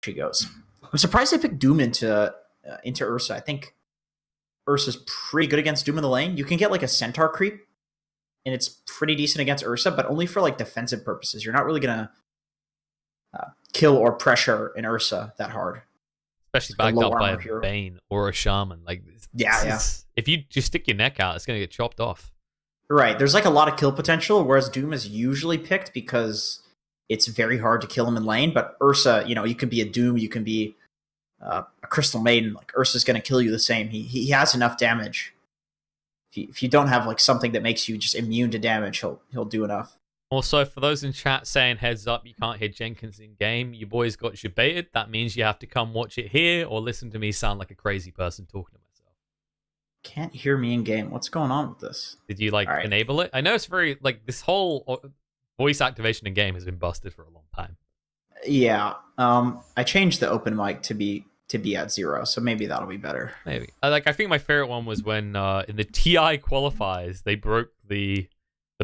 she goes. I'm surprised they picked Doom into Ursa. I think Ursa's pretty good against Doom in the lane. You can get like a Centaur creep, and it's pretty decent against Ursa, but only for like defensive purposes. You're not really gonna kill or pressure an Ursa that hard, especially backed up by a Bane or a Shaman. Like, if you just stick your neck out, it's gonna get chopped off. Right. There's like a lot of kill potential, whereas Doom is usually picked because it's very hard to kill him in lane. But Ursa, you know, you can be a Doom, you can be a Crystal Maiden. Like, Ursa's going to kill you the same. He has enough damage. If you don't have like something that makes you just immune to damage, he'll do enough. Also, for those in chat saying heads up, you can't hit Jenkins in game, you boys got you baited. That means you have to come watch it here or listen to me sound like a crazy person talking to myself. Can't hear me in game. What's going on with this? Did you like enable it? I know it's very like this whole voice activation in game has been busted for a long time. Yeah. I changed the open mic to be at 0, so maybe that'll be better. Maybe. I think my favorite one was when in the TI qualifiers they broke the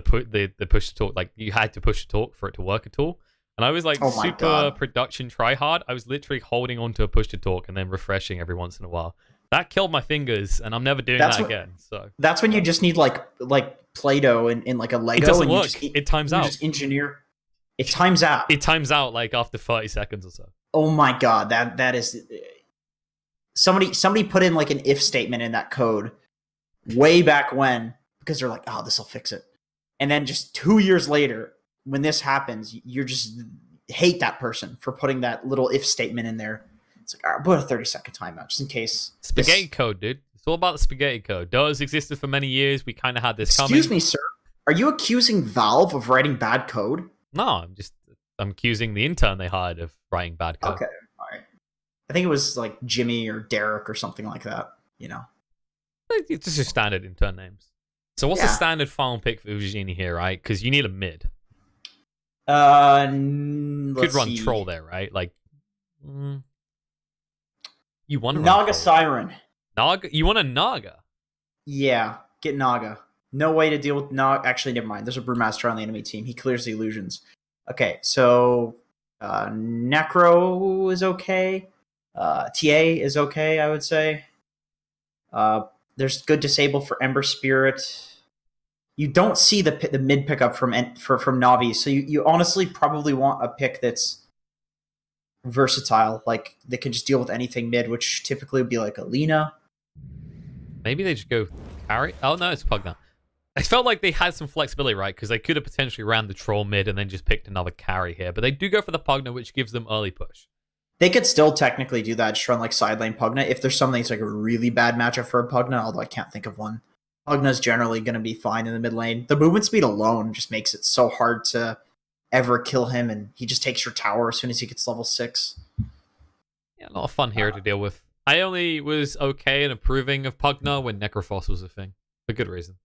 push to talk. Like, you had to push to talk for it to work at all. And I was like super production try hard. I was literally holding on to a push to talk and then refreshing every once in a while. That killed my fingers, and I'm never doing that again. So that's when you just need like Play-Doh in like a Lego. It doesn't work. It times out. Just engineer. It times out. It times out like after 30 seconds or so. Oh my god, that is somebody put in like an if statement in that code way back when because they're like, oh, this will fix it. And then just 2 years later, when this happens, you're just hate that person for putting that little if statement in there. It's like, all right, put a 30-second timeout just in case. Spaghetti code, dude. It's all about the spaghetti code. Dota's existed for many years. We kind of had this coming. Excuse me, sir. Are you accusing Valve of writing bad code? No, I'm accusing the intern they hired of writing bad code. Okay, all right. I think it was like Jimmy or Derek or something like that, you know. It's just your standard intern names. So what's the standard final pick for Uvajenie here, right? Because you need a mid. Could run troll there, right? Like, you want to Naga Siren. Naga? You want a Naga? Yeah, get Naga. No way to deal with Naga. Actually, never mind. There's a Brewmaster on the enemy team. He clears the illusions. Okay, so Necro is okay. TA is okay, I would say. There's good disable for Ember Spirit. You don't see the mid pickup from NaVi, so you honestly probably want a pick that's versatile, like they can just deal with anything mid, which typically would be like Alina. Maybe they just go carry. Oh no, it's Pugna. I felt like they had some flexibility, right? Because they could have potentially ran the troll mid and then just picked another carry here, but they do go for the Pugna, which gives them early push. They could still technically do that, just run like side lane Pugna if there's something that's like a really bad matchup for a Pugna, although I can't think of one. Pugna's generally going to be fine in the mid lane. The movement speed alone just makes it so hard to ever kill him, and he just takes your tower as soon as he gets level 6. Yeah, a lot of fun here to deal with. I only was okay and approving of Pugna when Necrophos was a thing, for good reason.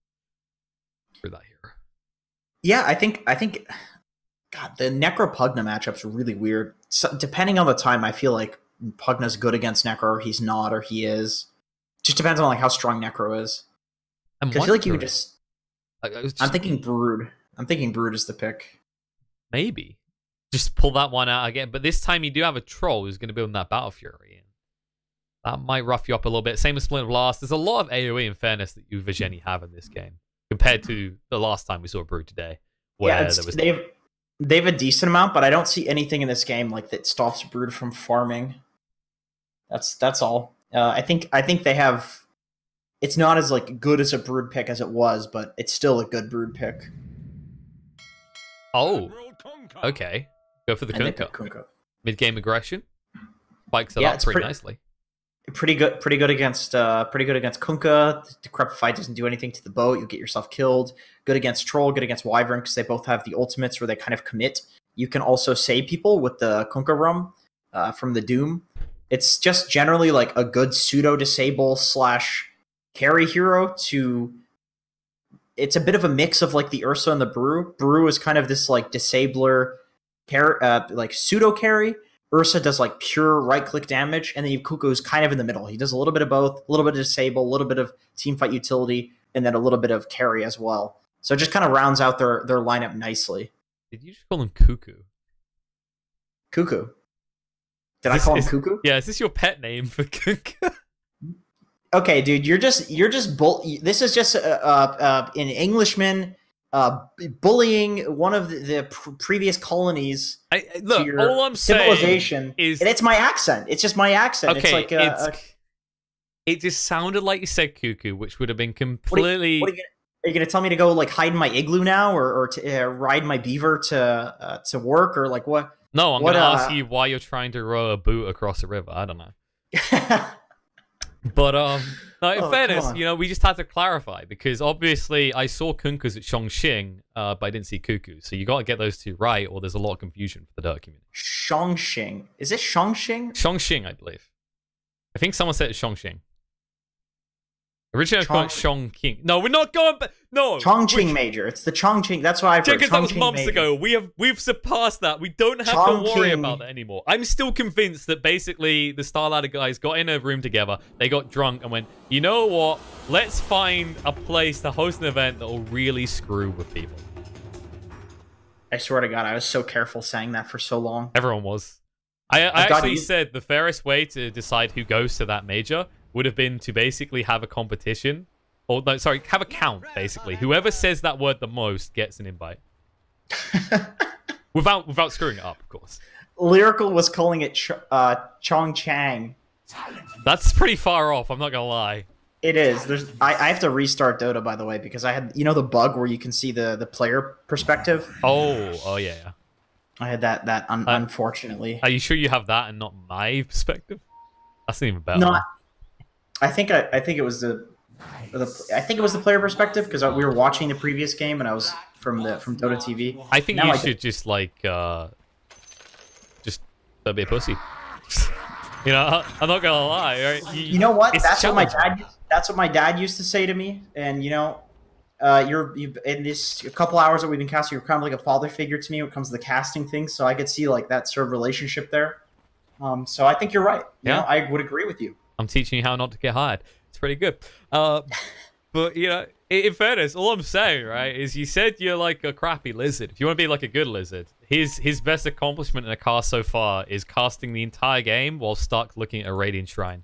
For that here. Yeah, I think God, the Necro Pugna matchup's really weird. So, depending on the time, I feel like Pugna's good against Necro, or he's not, or he is. Just depends on like how strong Necro is. I feel like you could just. I'm thinking Brood. I'm thinking Brood is the pick. Maybe. Just pull that one out again. But this time you do have a troll who's going to build that Battle Fury. That might rough you up a little bit. Same as Splinter Blast. There's a lot of AoE in fairness that you Uvajenie have in this game compared to the last time we saw Brood today. Where there was they have a decent amount, but I don't see anything in this game like that stops Brood from farming. That's all. I think they have. It's not as like good as a Brood pick as it was, but it's still a good Brood pick. Oh, okay. Go for the Kunkka. Mid-game aggression spikes it up pretty nicely. Pretty good against Kunkka. The Decrepify doesn't do anything to the boat. You get yourself killed. Good against Troll. Good against Wyvern because they both have the ultimates where they kind of commit. You can also save people with the Kunkka Rum from the Doom. It's just generally like a good pseudo disable / carry hero to. It's a bit of a mix of like the Ursa and the Brew. Brew is kind of this like disabler, like pseudo carry. Ursa does like pure right click damage, and then you have Kuko who's kind of in the middle. He does a little bit of both, a little bit of disable, a little bit of teamfight utility, and then a little bit of carry as well. So it just kind of rounds out their lineup nicely. Did you just call him Cuckoo? Cuckoo. Did I call him Cuckoo? Yeah, is this your pet name for Kunkka? Okay, dude, this is just an Englishman bullying one of the previous colonies. Look, to your all I'm civilization saying is, and it's my accent. It's just my accent. Okay, it's like it just sounded like you said cuckoo, which would have been completely. Are you gonna tell me to go like hide in my igloo now, or to ride my beaver to work, or like what? No, I'm gonna ask you why you're trying to row a boot across a river. I don't know. But no, in fairness, you know, we just had to clarify because obviously I saw Kunkkas at Chongqing, but I didn't see Cuckoo. So you got to get those two right, or there's a lot of confusion for the Dota community. Chongqing, is it Chongqing? Chongqing, I believe. I think someone said it's Chongqing. Originally, I was calling it Chongqing. No, we're not going back. No, Chongqing Major. It's the Chongqing. That's why I've heard. Jenkins, that was months ago. We've surpassed that. We don't have to worry about that anymore. I'm still convinced that basically the Star Ladder guys got in a room together. They got drunk and went, you know what? Let's find a place to host an event that will really screw with people. I swear to God, I was so careful saying that for so long. Everyone was. I actually said the fairest way to decide who goes to that major would have been to basically have a competition. Or, no, sorry, have a count, basically. Whoever says that word the most gets an invite. without screwing it up, of course. Lyrical was calling it Chongchang. That's pretty far off, I'm not gonna lie. It is. I have to restart Dota, by the way, because I had, you know, the bug where you can see the player perspective? Oh yeah. I had that unfortunately. Are you sure you have that and not my perspective? That's even better. No, I think it was the player perspective because we were watching the previous game and I was from Dota TV. I think you should just like just don't be a pussy. You know, I'm not gonna lie. Right? You know what? That's what my dad used to say to me. And you know, you've in this a couple hours that we've been casting, you're kind of like a father figure to me when it comes to the casting thing. So I could see like that sort of relationship there. So I think you're right. You know, I would agree with you. I'm teaching you how not to get hired. It's pretty good. But, you know, in fairness, all I'm saying, right, is you said you're like a crappy lizard. If you want to be like a good lizard, his best accomplishment in a cast so far is casting the entire game while stuck looking at a Radiant Shrine.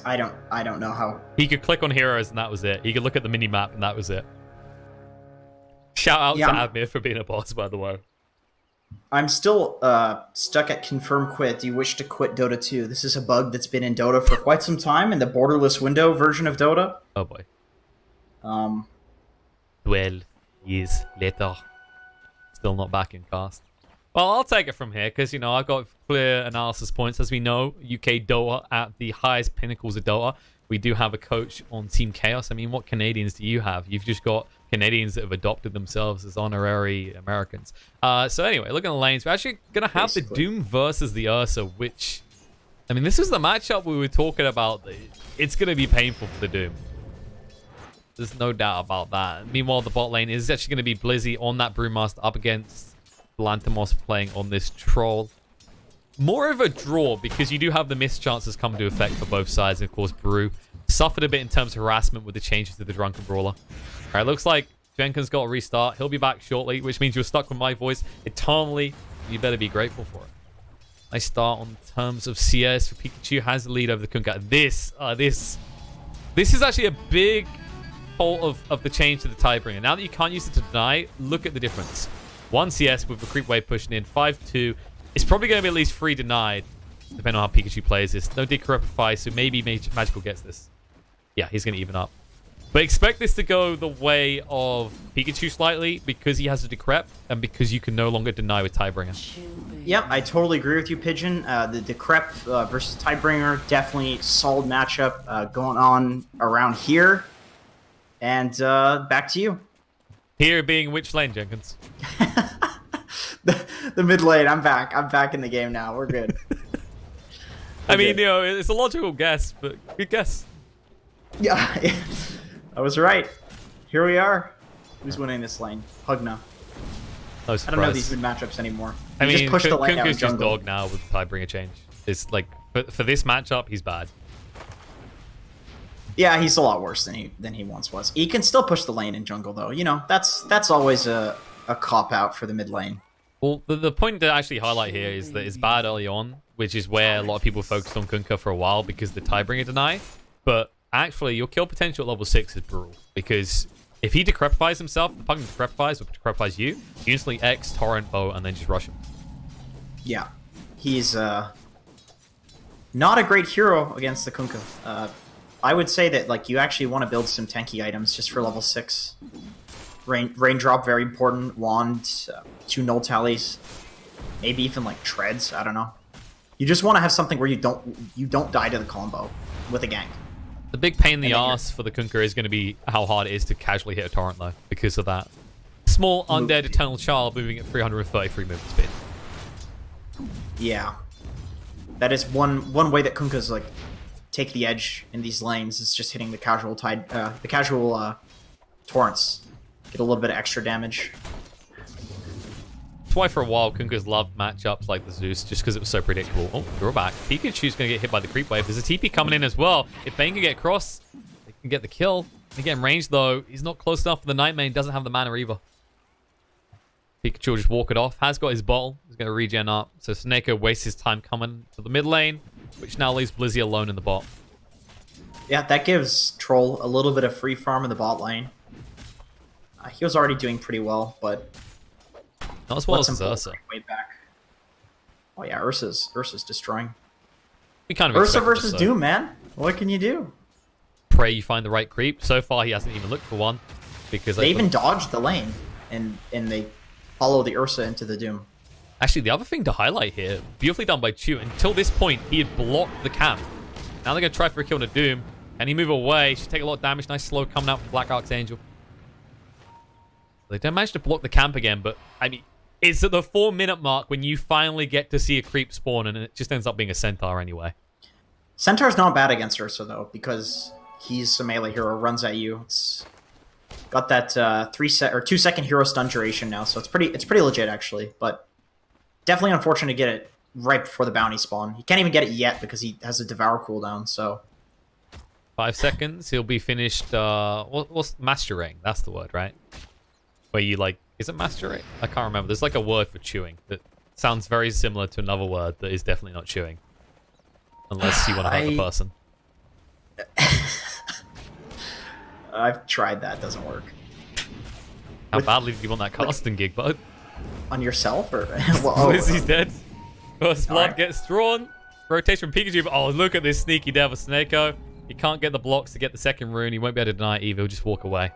I don't know how. He could click on heroes and that was it. He could look at the mini-map and that was it. Shout out to Admir for being a boss, by the way. I'm still stuck at confirm quit. Do you wish to quit Dota 2? This is a bug that's been in Dota for quite some time in the borderless window version of Dota. Oh boy. 12 years later. Still not back in cast. Well, I'll take it from here because, you know, I've got clear analysis points. As we know, UK Dota at the highest pinnacles of Dota. We do have a coach on Team Chaos. I mean, what Canadians do you have? You've just got Canadians that have adopted themselves as honorary Americans. So anyway, look at the lanes. We're actually going to have the Doom versus the Ursa, which, I mean, this is the matchup we were talking about. It's going to be painful for the Doom. There's no doubt about that. Meanwhile, the bot lane is actually going to be Blizzy on that Brewmaster up against Lanthimos playing on this Troll. More of a draw because you do have the missed chances come to effect for both sides. And of course, Brew suffered a bit in terms of harassment with the changes to the Drunken Brawler. All right, looks like Jenkins got a restart. He'll be back shortly, which means you're stuck with my voice eternally. You better be grateful for it. Nice start on terms of CS for Pikachu. Has the lead over the Kunkka. This is actually a big fault of the change to the Tidebringer. Now that you can't use it to deny, look at the difference. 1 CS with the creep wave pushing in. 5-2. It's probably going to be at least 3 denied, depending on how Pikachu plays this. No Decrepify, so maybe Magical gets this. Yeah, he's going to even up. But expect this to go the way of Pikachu slightly, because he has a Decrep, and because you can no longer deny with Tidebringer. Yep, I totally agree with you, Pigeon. The Decrep versus Tidebringer, definitely solid matchup going on around here. And back to you. Here being which lane, Jenkins? The mid lane. I'm back. I'm back in the game now. We're good. I mean, you know, it's a logical guess, but good guess. Yeah, I was right. Here we are. Who's winning this lane? Pugna. No I don't know these mid matchups anymore. I mean, just push the lane Kunkka's down just dog now with the Tidebringer change. It's like for this matchup, he's bad. Yeah, he's a lot worse than he once was. He can still push the lane in jungle though. You know, that's always a cop out for the mid lane. Well, the point to actually highlight here is that it's bad early on, which is where a lot of people focused on Kunkka for a while because the Tidebringer deny. But actually, your kill potential at level 6 is brutal because if he decrepifies himself, the Pugna decrepifies or decrepifies you instantly X, Torrent, Bow, and then just rush him. Yeah. He's not a great hero against the Kunkka. I would say that like you actually want to build some tanky items just for level 6. Raindrop, very important. Wand, 2 null tallies, maybe even like treads. I don't know. You just want to have something where you don't die to the combo with a gank. The big pain in the ass for the Kunkka is going to be how hard it is to casually hit a torrent though, because of that small undead eternal child moving at 333 movement speed. Yeah, that is one way that Kunkkas like take the edge in these lanes is just hitting the casual torrents. Get a little bit of extra damage. That's why for a while Kunkkas loved matchups like the Zeus, just because it was so predictable. Oh, drawback. Pikachu's going to get hit by the creep wave. There's a TP coming in as well. If Bane can get across, they can get the kill. They get in range though. He's not close enough for the Nightmare. Doesn't have the mana either. Pikachu will just walk it off. Has got his bottle. He's going to regen up. So Sneko wastes his time coming to the mid lane, which now leaves Blizzy alone in the bot. Yeah, that gives Troll a little bit of free farm in the bot lane. He was already doing pretty well, but not as well as Ursa. Way back. Oh yeah, Ursa's destroying. We kind of Ursa versus Doom, man. What can you do? Pray you find the right creep. So far, he hasn't even looked for one because they even dodged the lane and they follow the Ursa into the Doom. Actually, the other thing to highlight here, beautifully done by Chu. Until this point, he had blocked the camp. Now they're going to try for a kill on a Doom. Can he move away? Should take a lot of damage. Nice slow coming out from Black Archangel. They don't manage to block the camp again, but I mean, it's at the 4-minute mark when you finally get to see a creep spawn, and it just ends up being a Centaur anyway. Centaur's not bad against Ursa though, because he's a melee hero, runs at you. It's got that 2-second hero stun duration now, so it's pretty legit actually. But definitely unfortunate to get it right before the bounty spawn. He can't even get it yet because he has a devour cooldown. So 5 seconds, he'll be finished. What's mastering? That's the word, right? Where you like, is it mastering? I can't remember. There's like a word for chewing that sounds very similar to another word that is definitely not chewing. Unless you want to hurt the person. I've tried that, doesn't work. How badly did you want that casting gig, bud? On yourself or Lizzie's dead. First blood gets drawn. Rotation from Pikachu, but oh, look at this sneaky devil Sneko. He can't get the blocks to get the second rune. He won't be able to deny it either. He'll just walk away.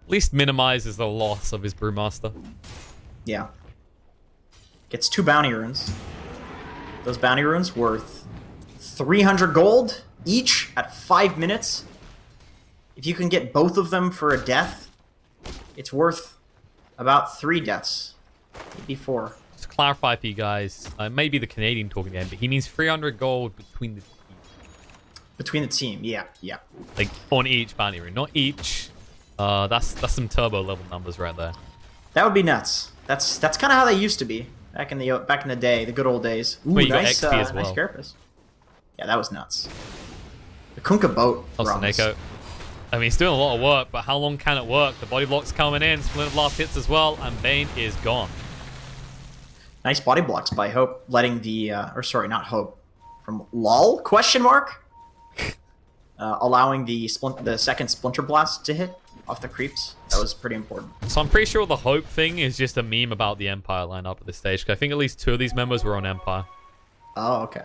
At least minimizes the loss of his Brewmaster. Yeah. Gets 2 bounty runes. Those bounty runes worth 300 gold each at 5 minutes. If you can get both of them for a death, it's worth about 3 deaths. Maybe 4. Just to clarify for you guys, maybe the Canadian talking again, but he means 300 gold between the team. Between the team, yeah. Like on each bounty rune, not each. That's some turbo level numbers right there. That would be nuts. That's kind of how they used to be back in the day, the good old days. Ooh, but you nice, got XP as well. Nice carapace. Yeah, that was nuts. The Kunkka boat. Neko. I mean, he's doing a lot of work, but how long can it work? The body block's coming in, Splinter Blast hits as well, and Bane is gone. Nice body blocks by Hope, letting the or sorry, not Hope, from LOL question mark, allowing the second Splinter Blast to hit off the creeps. That was pretty important. So I'm pretty sure the Hope thing is just a meme about the Empire lineup at this stage, because I think at least 2 of these members were on Empire. Oh, okay.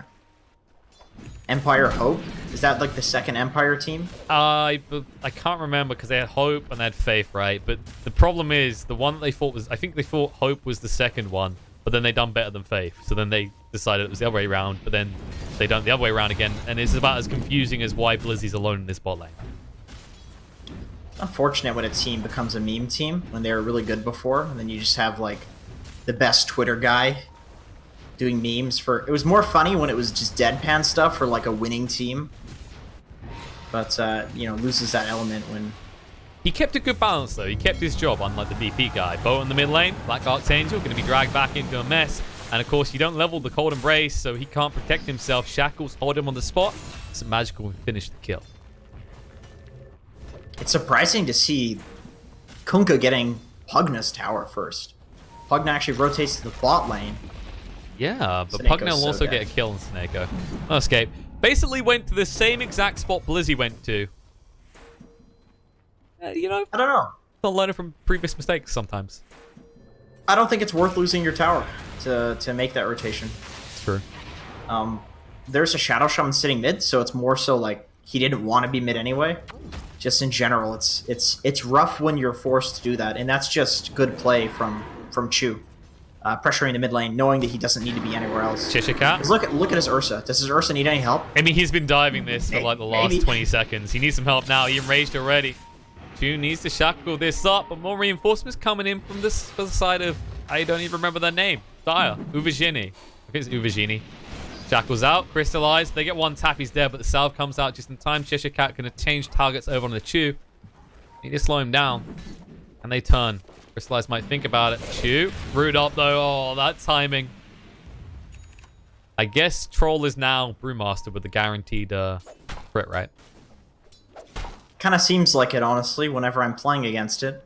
Empire Hope? Is that like the second Empire team? I can't remember because they had Hope and they had Faith, right? But the problem is the one that they thought was, I think they thought Hope was the second one, but then they done better than Faith. So then they decided it was the other way around, but then they done the other way around again, and it's about as confusing as why Blizzy's alone in this bot lane. Unfortunate when a team becomes a meme team when they were really good before, and then you just have like the best Twitter guy doing memes for. It was more funny when it was just deadpan stuff for like a winning team, but you know, loses that element when. He kept a good balance though. He kept his job, unlike the DP guy. Bow in the mid lane, Black Archangel going to be dragged back into a mess, and of course you don't level the Cold Embrace, so he can't protect himself. Shackles hold him on the spot. Some magical will finish the kill. It's surprising to see Kunkka getting Pugna's tower first. Pugna actually rotates to the bot lane. Yeah, but Snakeo's Pugna will so also dead. get a kill on Snako. No escape. Basically went to the same exact spot Blizzy went to. You know, I don't know. not learning from previous mistakes sometimes. I don't think it's worth losing your tower to make that rotation. True. There's a Shadow Shaman sitting mid, so it's more so like he didn't want to be mid anyway. Just in general, it's rough when you're forced to do that, and that's just good play from Chu, pressuring the mid lane, knowing that he doesn't need to be anywhere else. Chishika. Look at his Ursa. Does his Ursa need any help? I mean, he's been diving this for like the last Maybe. 20 seconds. He needs some help now. He enraged already. Chu needs to shackle this up, but more reinforcements coming in from this for the side of, I don't even remember their name. Dire. Uvajenie. I think it's Uvajenie. Shackles out, crystallized. They get one tap, he's dead, but the salve comes out just in time. Cheshire Cat gonna change targets over on the Chu. Need to slow him down. And they turn. Crystallized might think about it. Chu. Root up though. Oh, that timing. I guess Troll is now Brewmaster with the guaranteed crit, right? Kind of seems like it, honestly, whenever I'm playing against it.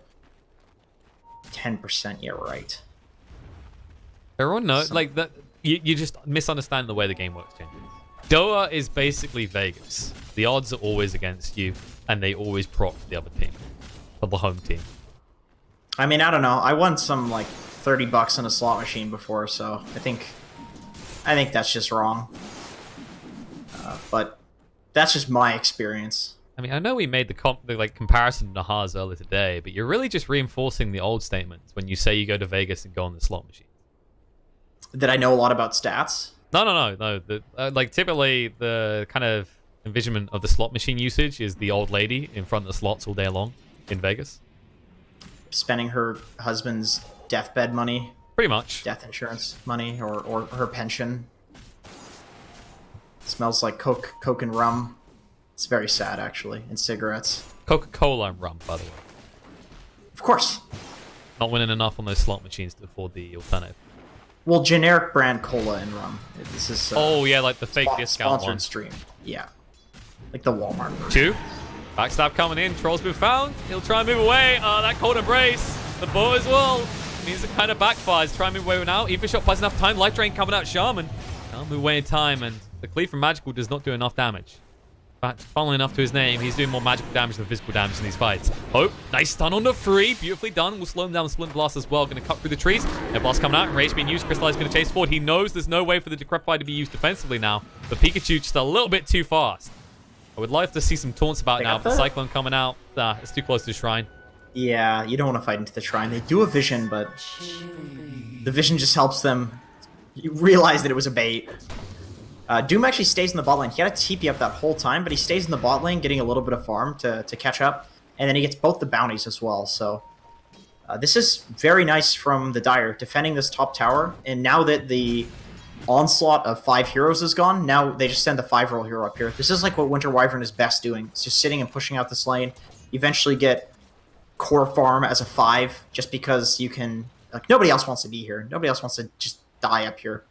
10%, yeah, right. Everyone knows, like, that. You just misunderstand the way the game works, Jenkins. Dota is basically Vegas. The odds are always against you, and they always prop for the other team, for the home team. I mean, I don't know. I won some like $30 in a slot machine before, so I think that's just wrong. But that's just my experience. I mean, I know we made the comparison to Haas earlier today, but you're really just reinforcing the old statements when you say you go to Vegas and go on the slot machine. That I know a lot about stats. No. Like typically, the kind of envisionment of the slot machine usage is the old lady in front of the slots all day long in Vegas, Spending her husband's deathbed money, pretty much. death insurance money, or her pension. Smells like coke and rum. It's very sad, actually, and cigarettes. Coca-Cola and rum, by the way. Of course. Not winning enough on those slot machines to afford the alternative. Well, generic brand cola and rum. This is Oh yeah, like the fake discount sponsored one. stream. Yeah, like the Walmart version. Chu. Backstab coming in. Troll's been found. He'll try and move away. That cold embrace. The bow as well. Means it kind of backfires. Try and move away now. Even shot buys enough time. Life drain coming out. Shaman. Can't move away in time. And the cleave from Magical does not do enough damage. But funnily enough to his name, he's doing more magical damage than physical damage in these fights. Oh, nice stun on the free. Beautifully done. We'll slow him down with Splint Blast as well. Going to cut through the trees. Air Blast coming out. Rage being used. Crystallize going to chase forward. He knows there's no way for the Decrepify to be used defensively now. But Pikachu just a little bit too fast. I would love to see some taunts about now. But Cyclone coming out. It's too close to the shrine. Yeah, you don't want to fight into the shrine. They do a vision, but the vision just helps them realize that it was a bait. Doom actually stays in the bot lane. He had a TP up that whole time, but he stays in the bot lane, getting a little bit of farm to catch up. And then he gets both the bounties as well. So this is very nice from the Dire, defending this top tower. And now that the onslaught of 5 heroes is gone, now they just send the 5-roll hero up here. This is like what Winter Wyvern is best doing. It's just sitting and pushing out this lane. Eventually get core farm as a 5, just because you can... Like, nobody else wants to be here. Nobody else wants to just die up here.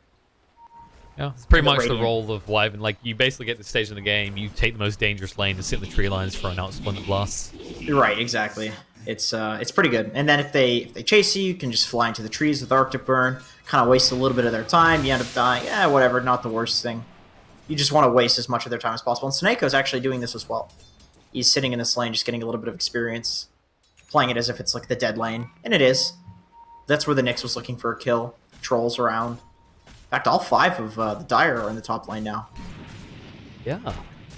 Yeah, it's pretty much Radiant. the role of Wyvern. Like, you basically get to the stage in the game, you take the most dangerous lane and sit in the tree lines for an out-splendid blast. Right, exactly. It's pretty good. And then if they chase you, you can just fly into the trees with Arctic Burn. Kind of waste a little bit of their time. You end up dying. Yeah, whatever. Not the worst thing. You just want to waste as much of their time as possible. And Snakeo's actually doing this as well. He's sitting in this lane, just getting a little bit of experience, playing it as if it's like the dead lane, and it is. That's where the Nyx was looking for a kill. Trolls around. In fact, all 5 of the Dire are in the top lane now. Yeah.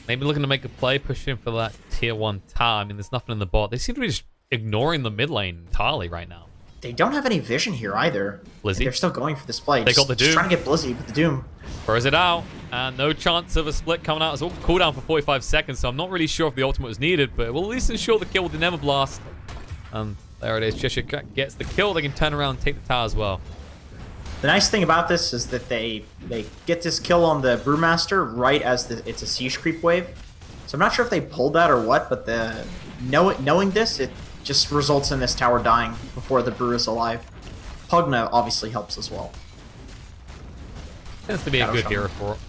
Maybe looking to make a play, pushing for that tier 1 tower. I mean, there's nothing in the bot. They seem to be just ignoring the mid lane entirely right now. They don't have any vision here either. Blizzy. They're still going for this play. They got the Doom. Just trying to get Blizzy with the Doom. Throws it out, and no chance of a split coming out. It's all cooldown for 45 seconds, so I'm not really sure if the ultimate was needed, but it will at least ensure the kill with the Never Blast. And there it is. Cheshire gets the kill. They can turn around and take the tower as well. The nice thing about this is that they get this kill on the Brewmaster right as it's a siege creep wave. So I'm not sure if they pulled that or what, but knowing this, it just results in this tower dying before the Brew is alive. Pugna obviously helps as well. Tends to be a good hero for it.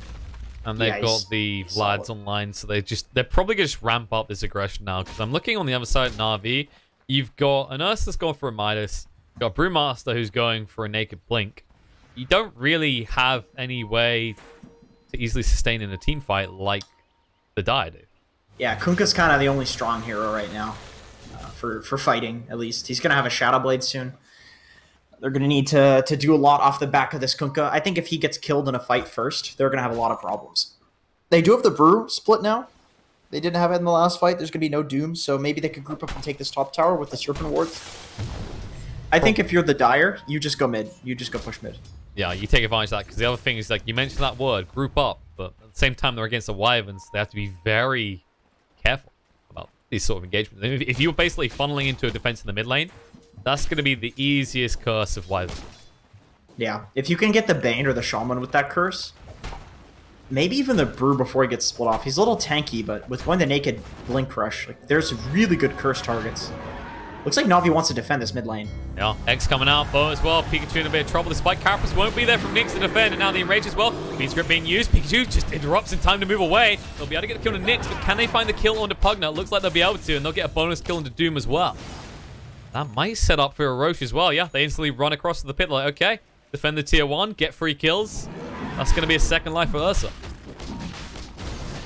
And they've got the Vlads online, so they're probably going to just ramp up this aggression now. Because I'm looking on the other side, NaVi. You've got an Ursa's going for a Midas. Got Brewmaster who's going for a naked blink. You don't really have any way to easily sustain in a team fight like the Dire do. Yeah, Kunkka's kind of the only strong hero right now for fighting, at least. He's going to have a Shadow Blade soon. They're going to need to do a lot off the back of this Kunkka. I think if he gets killed in a fight first, they're going to have a lot of problems. They do have the Brew split now. They didn't have it in the last fight. There's going to be no Doom, so maybe they could group up and take this top tower with the Serpent Wards. I think if you're the Dire, you just go mid. You just go push mid. Yeah, you take advantage of that, because the other thing is, like, you mentioned that word, group up, but at the same time they're against the Wyverns, they have to be very careful about these sort of engagements. If you're basically funneling into a defense in the mid lane, that's going to be the easiest curse of Wyvern. Yeah, if you can get the Bane or the Shaman with that curse, maybe even the Brew before he gets split off. He's a little tanky, but with going the naked Blink Rush, like, there's really good curse targets. Looks like Navi wants to defend this mid lane. Yeah, X coming out, Bo as well. Pikachu in a bit of trouble. Despite Carapace won't be there from Nyx to defend, and now the Enrage as well. Beat script being used. Pikachu just interrupts in time to move away. They'll be able to get the kill on Nyx, but can they find the kill onto Pugna? It looks like they'll be able to, and they'll get a bonus kill into Doom as well. That might set up for a Roche as well. Yeah, they instantly run across to the pit like, okay, defend the tier 1, get 3 kills. That's going to be a second life for Ursa.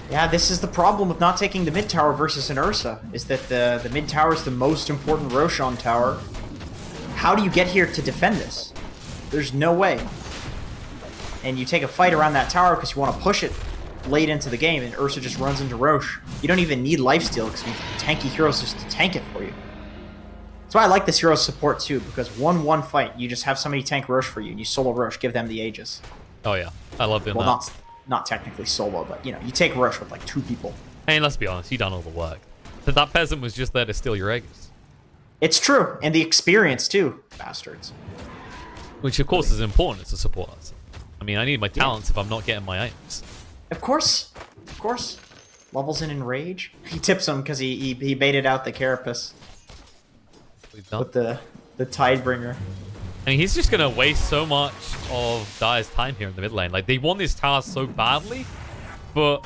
Yeah, this is the problem with not taking the mid tower versus an Ursa, is that the mid tower is the most important Roshan tower. How do you get here to defend this? There's no way. And you take a fight around that tower because you want to push it late into the game, and Ursa just runs into Roche. You don't even need lifesteal because you have tanky heroes just to tank it for you. That's why I like this hero's support too, because 1-1 fight, you just have somebody tank Roche for you, and you solo Roche, give them the Aegis. Oh yeah, I love doing that. Well, not technically solo, but, you know, you take Roche with, like, 2 people. And let's be honest, you done all the work. That peasant was just there to steal your Aegis. It's true, and the experience, too. Bastards. Which, of course, is important as a support. I mean, I need my talents if I'm not getting my items. Of course. Of course. Levels in Enrage. He tips him because he baited out the Carapace. With the Tidebringer. I mean, he's just going to waste so much of Dire's time here in the mid lane. Like, they won this tower so badly, but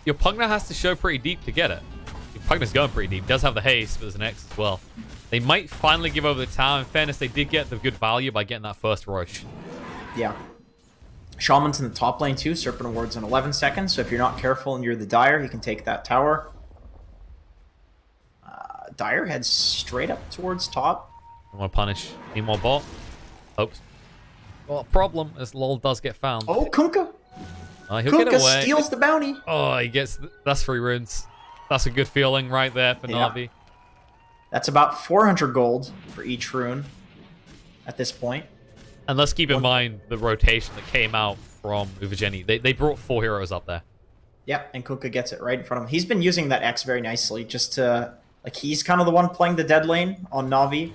your Pugna has to show pretty deep to get it. Your Pugna's going pretty deep. He does have the haste, but there's an X as well. They might finally give over the tower. In fairness, they did get the good value by getting that first Roche. Yeah. Shaman's in the top lane too. Serpent Ward's in 11 seconds, so if you're not careful and you're the Dire, you can take that tower. Dire heads straight up towards top. I want to punish. Need more bot. Oops. Well, a problem as LOL does get found. Oh, Kunkka! He'll Kunkka get away. Steals the bounty. Oh, he gets... That's 3 runes. That's a good feeling right there for Navi. That's about 400 gold for each rune at this point. And let's keep in mind the rotation that came out from Uvajenie. They brought 4 heroes up there. Yep, and Kunkka gets it right in front of him. He's been using that X very nicely just to... Like, he's kind of the one playing the dead lane on Navi.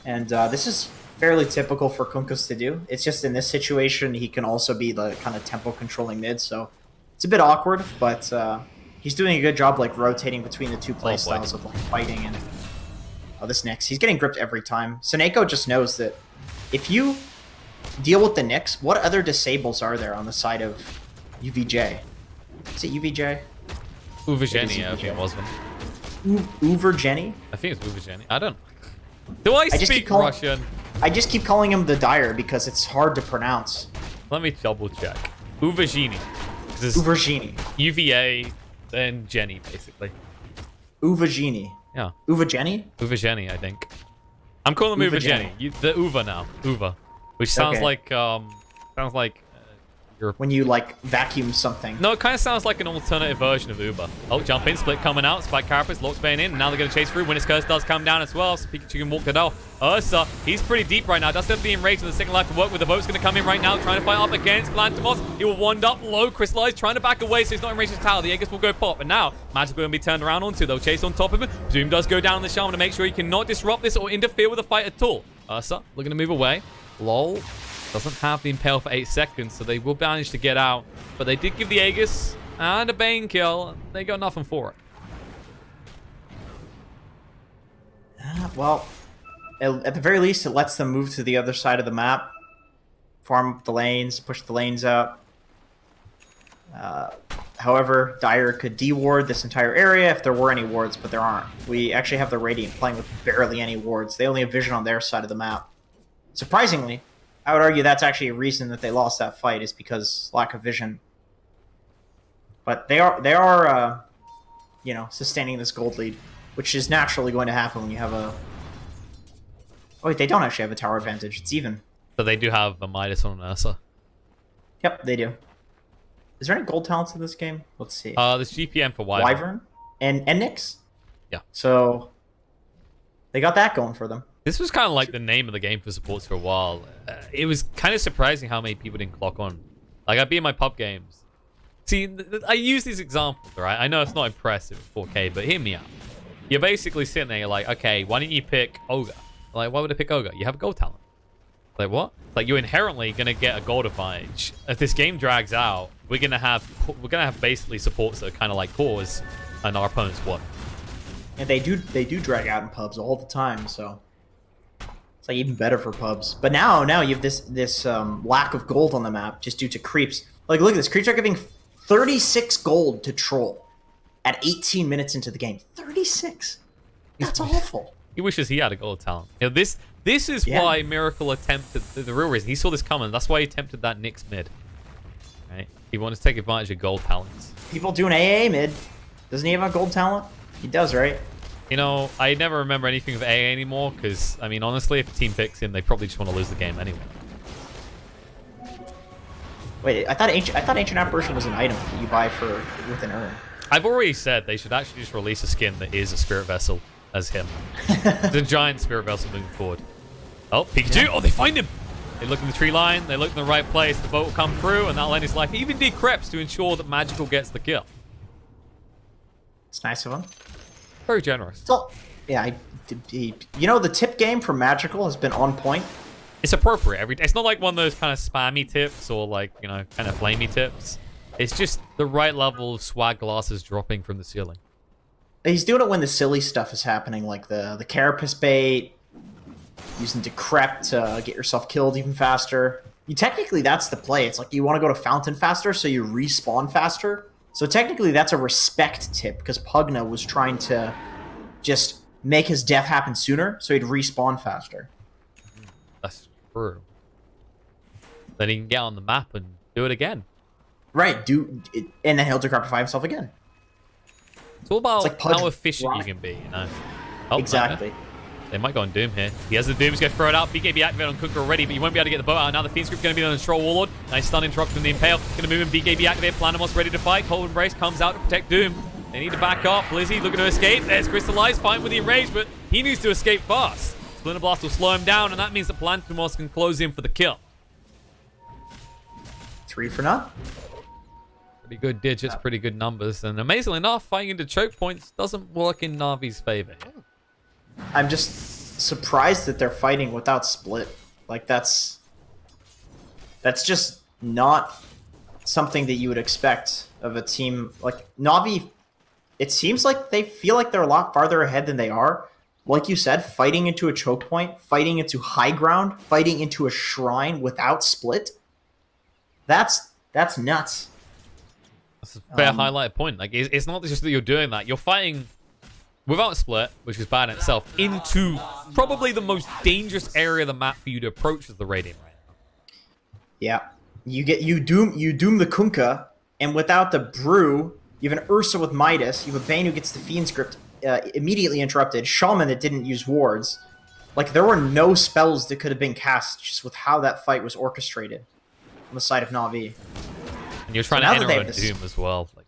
And this is fairly typical for Kunkkas to do. It's just in this situation, he can also be the kind of tempo controlling mid, so it's a bit awkward, but he's doing a good job, like, rotating between the 2 play styles of, like, fighting and... Oh, this Nyx. He's getting gripped every time. Seneko just knows that if you deal with the Nyx, what other disables are there on the side of UVJ? Is it UVJ? Uvajenie, I think it was one. Uvajenie? I think it's Uvajenie. I don't know. Do I speak Russian? I just keep calling him the Dire because it's hard to pronounce. Let me double check. Uvajenie. Uvajenie. UVA, then Jenny, basically. Uvajenie. Yeah. Uvajenie? Uvajenie, I think. I'm calling him Uvajenie. The Uva now. Uva. Which sounds like, when you, like, vacuum something. No, it kind of sounds like an alternative version of Uber. Oh, jump in, split coming out, Spike Carapace, Locks Bane in, and now they're going to chase through. When his curse does come down as well, so Pikachu can walk it out. Ursa, he's pretty deep right now. Does have the enraged in the second life to work with. The boat's going to come in right now, trying to fight up against Blantimos. He will wand up low, crystallize, trying to back away, so he's not enraged his tower. The Aegis will go pop, and now Magic will be turned around onto. They'll chase on top of him. Doom does go down the Shaman to make sure he cannot disrupt this or interfere with the fight at all. Ursa looking to move away. LOL doesn't have the Impale for 8 seconds, so they will manage to get out. But they did give the Aegis and a Bane kill. They got nothing for it. Well, at the very least, it lets them move to the other side of the map. Farm up the lanes, push the lanes out. However, Dire could de-ward this entire area if there were any wards, but there aren't. We actually have the Radiant playing with barely any wards. They only have vision on their side of the map. Surprisingly, I would argue that's actually a reason that they lost that fight is because lack of vision. But they are you know, sustaining this gold lead, which is naturally going to happen when you have a... Oh wait, they don't actually have a tower advantage. It's even. So they do have a Midas on Ursa. Yep, they do. Is there any gold talents in this game? Let's see. There's GPM for Wyvern. And Nyx? Yeah. So they got that going for them. This was kind of like the name of the game for supports for a while. It was kind of surprising how many people didn't clock on. Like, I'd be in my pub games. See, I use these examples, right? I know it's not impressive at 4K, but hear me out. You're basically sitting there, you're like, okay, why don't you pick Ogre? Like, why would I pick Ogre? You have a gold talent. Like, what? Like, you're inherently going to get a gold advantage. If this game drags out, we're gonna have basically supports that are kind of like cores, and our opponents won. And they do drag out in pubs all the time, so it's like even better for pubs. But now you have this lack of gold on the map just due to creeps. Like, look at this, creeps are giving 36 gold to Troll at 18 minutes into the game. 36. That's awful. He wishes he had a gold talent. You know, this is why Miracle attempted the real reason. He saw this coming. That's why he attempted that Nyx mid. Right? He wanted to take advantage of gold talents. People doing AA mid. Doesn't he have a gold talent? He does, right? You know, I never remember anything of AA anymore because, I mean, honestly, if a team picks him, they probably just want to lose the game anyway. Wait, I thought Ancient Apparition was an item that you buy with an urn. I've already said they should actually just release a skin that is a spirit vessel as him. The giant spirit vessel moving forward. Oh, Pikachu! Yeah. Oh, they find him! They look in the tree line, they look in the right place, the boat will come through, and that'll end his life. He even decreps to ensure that Magical gets the kill. It's nice of him. Very generous. So, yeah, you know, the tip game for Magical has been on point. It's appropriate. It's not like one of those kind of spammy tips or like, you know, kind of flamey tips. It's just the right level of swag glasses dropping from the ceiling. He's doing it when the silly stuff is happening, like the Carapace bait, using Decrep to get yourself killed even faster. Technically, that's the play. It's like you want to go to Fountain faster, so you respawn faster. So technically, that's a respect tip, because Pugna was trying to just make his death happen sooner, so he'd respawn faster. That's true. Then he can get on the map and do it again. Right, and then he'll Decrepify himself again. It's all about like how efficient you can be, you know? Oh, exactly. No. They might go on Doom here. He has the Doom, he's going to throw it out. BKB activated on Kunkka already, but he won't be able to get the boat out. Now the Fiend Script going to be on the Troll Warlord. Nice stun interruption from the Impale. Going to move him. BKB activated. Planamos ready to fight. Cold Embrace comes out to protect Doom. They need to back off. Lizzie looking to escape. There's Crystallize, fine with the enrage, but he needs to escape fast. Splinter Blast will slow him down, and that means that Planamos can close in for the kill. 3 for none. Pretty good digits, pretty good numbers, and amazingly enough, fighting into choke points doesn't work in Navi's favor. I'm just surprised that they're fighting without split. Like, that's just not something that you would expect of a team. Like, Navi, it seems like they feel like they're a lot farther ahead than they are. Like you said, fighting into a choke point, fighting into high ground, fighting into a shrine without split. That's nuts. That's a fair highlighted point. Like, it's not just that you're doing that. You're fighting without a split, which is bad in itself, into probably the most dangerous area of the map for you to approach as the Radiant right now. Yeah. You doom the Kunkka, and without the Brew, you have an Ursa with Midas, you have a Bane who gets the Fiend Script immediately interrupted, Shaman that didn't use wards. Like, there were no spells that could have been cast just with how that fight was orchestrated on the side of Navi. And you're trying to enter on Doom as well. Like,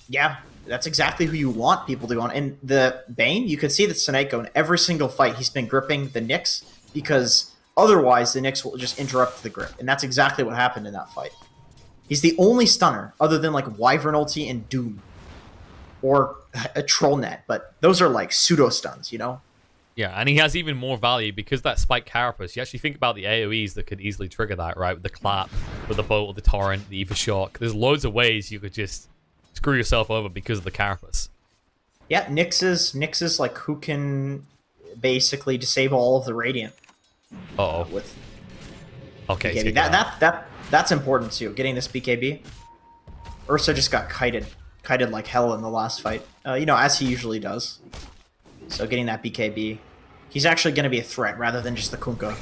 yeah, that's exactly who you want people to go on. And the Bane, you could see that Seneko in every single fight, he's been gripping the Nyx, because otherwise the Nyx will just interrupt the grip. And that's exactly what happened in that fight. He's the only stunner, other than like Wyvern ulti and Doom. Or a Troll Net, but those are like pseudo-stuns, you know? Yeah, and he has even more value because that Spike Carapace. You actually think about the AoEs that could easily trigger that, right? With the Clap, with the Bolt, the Torrent, the Eva Shock. There's loads of ways you could just screw yourself over because of the Carapace. Yeah, Nyx is like who can basically disable all of the Radiant. Uh-oh. With okay, BKB. That's important too, getting this BKB. Ursa just got kited like hell in the last fight. You know, as he usually does. So getting that BKB. He's actually going to be a threat rather than just the Kunkka.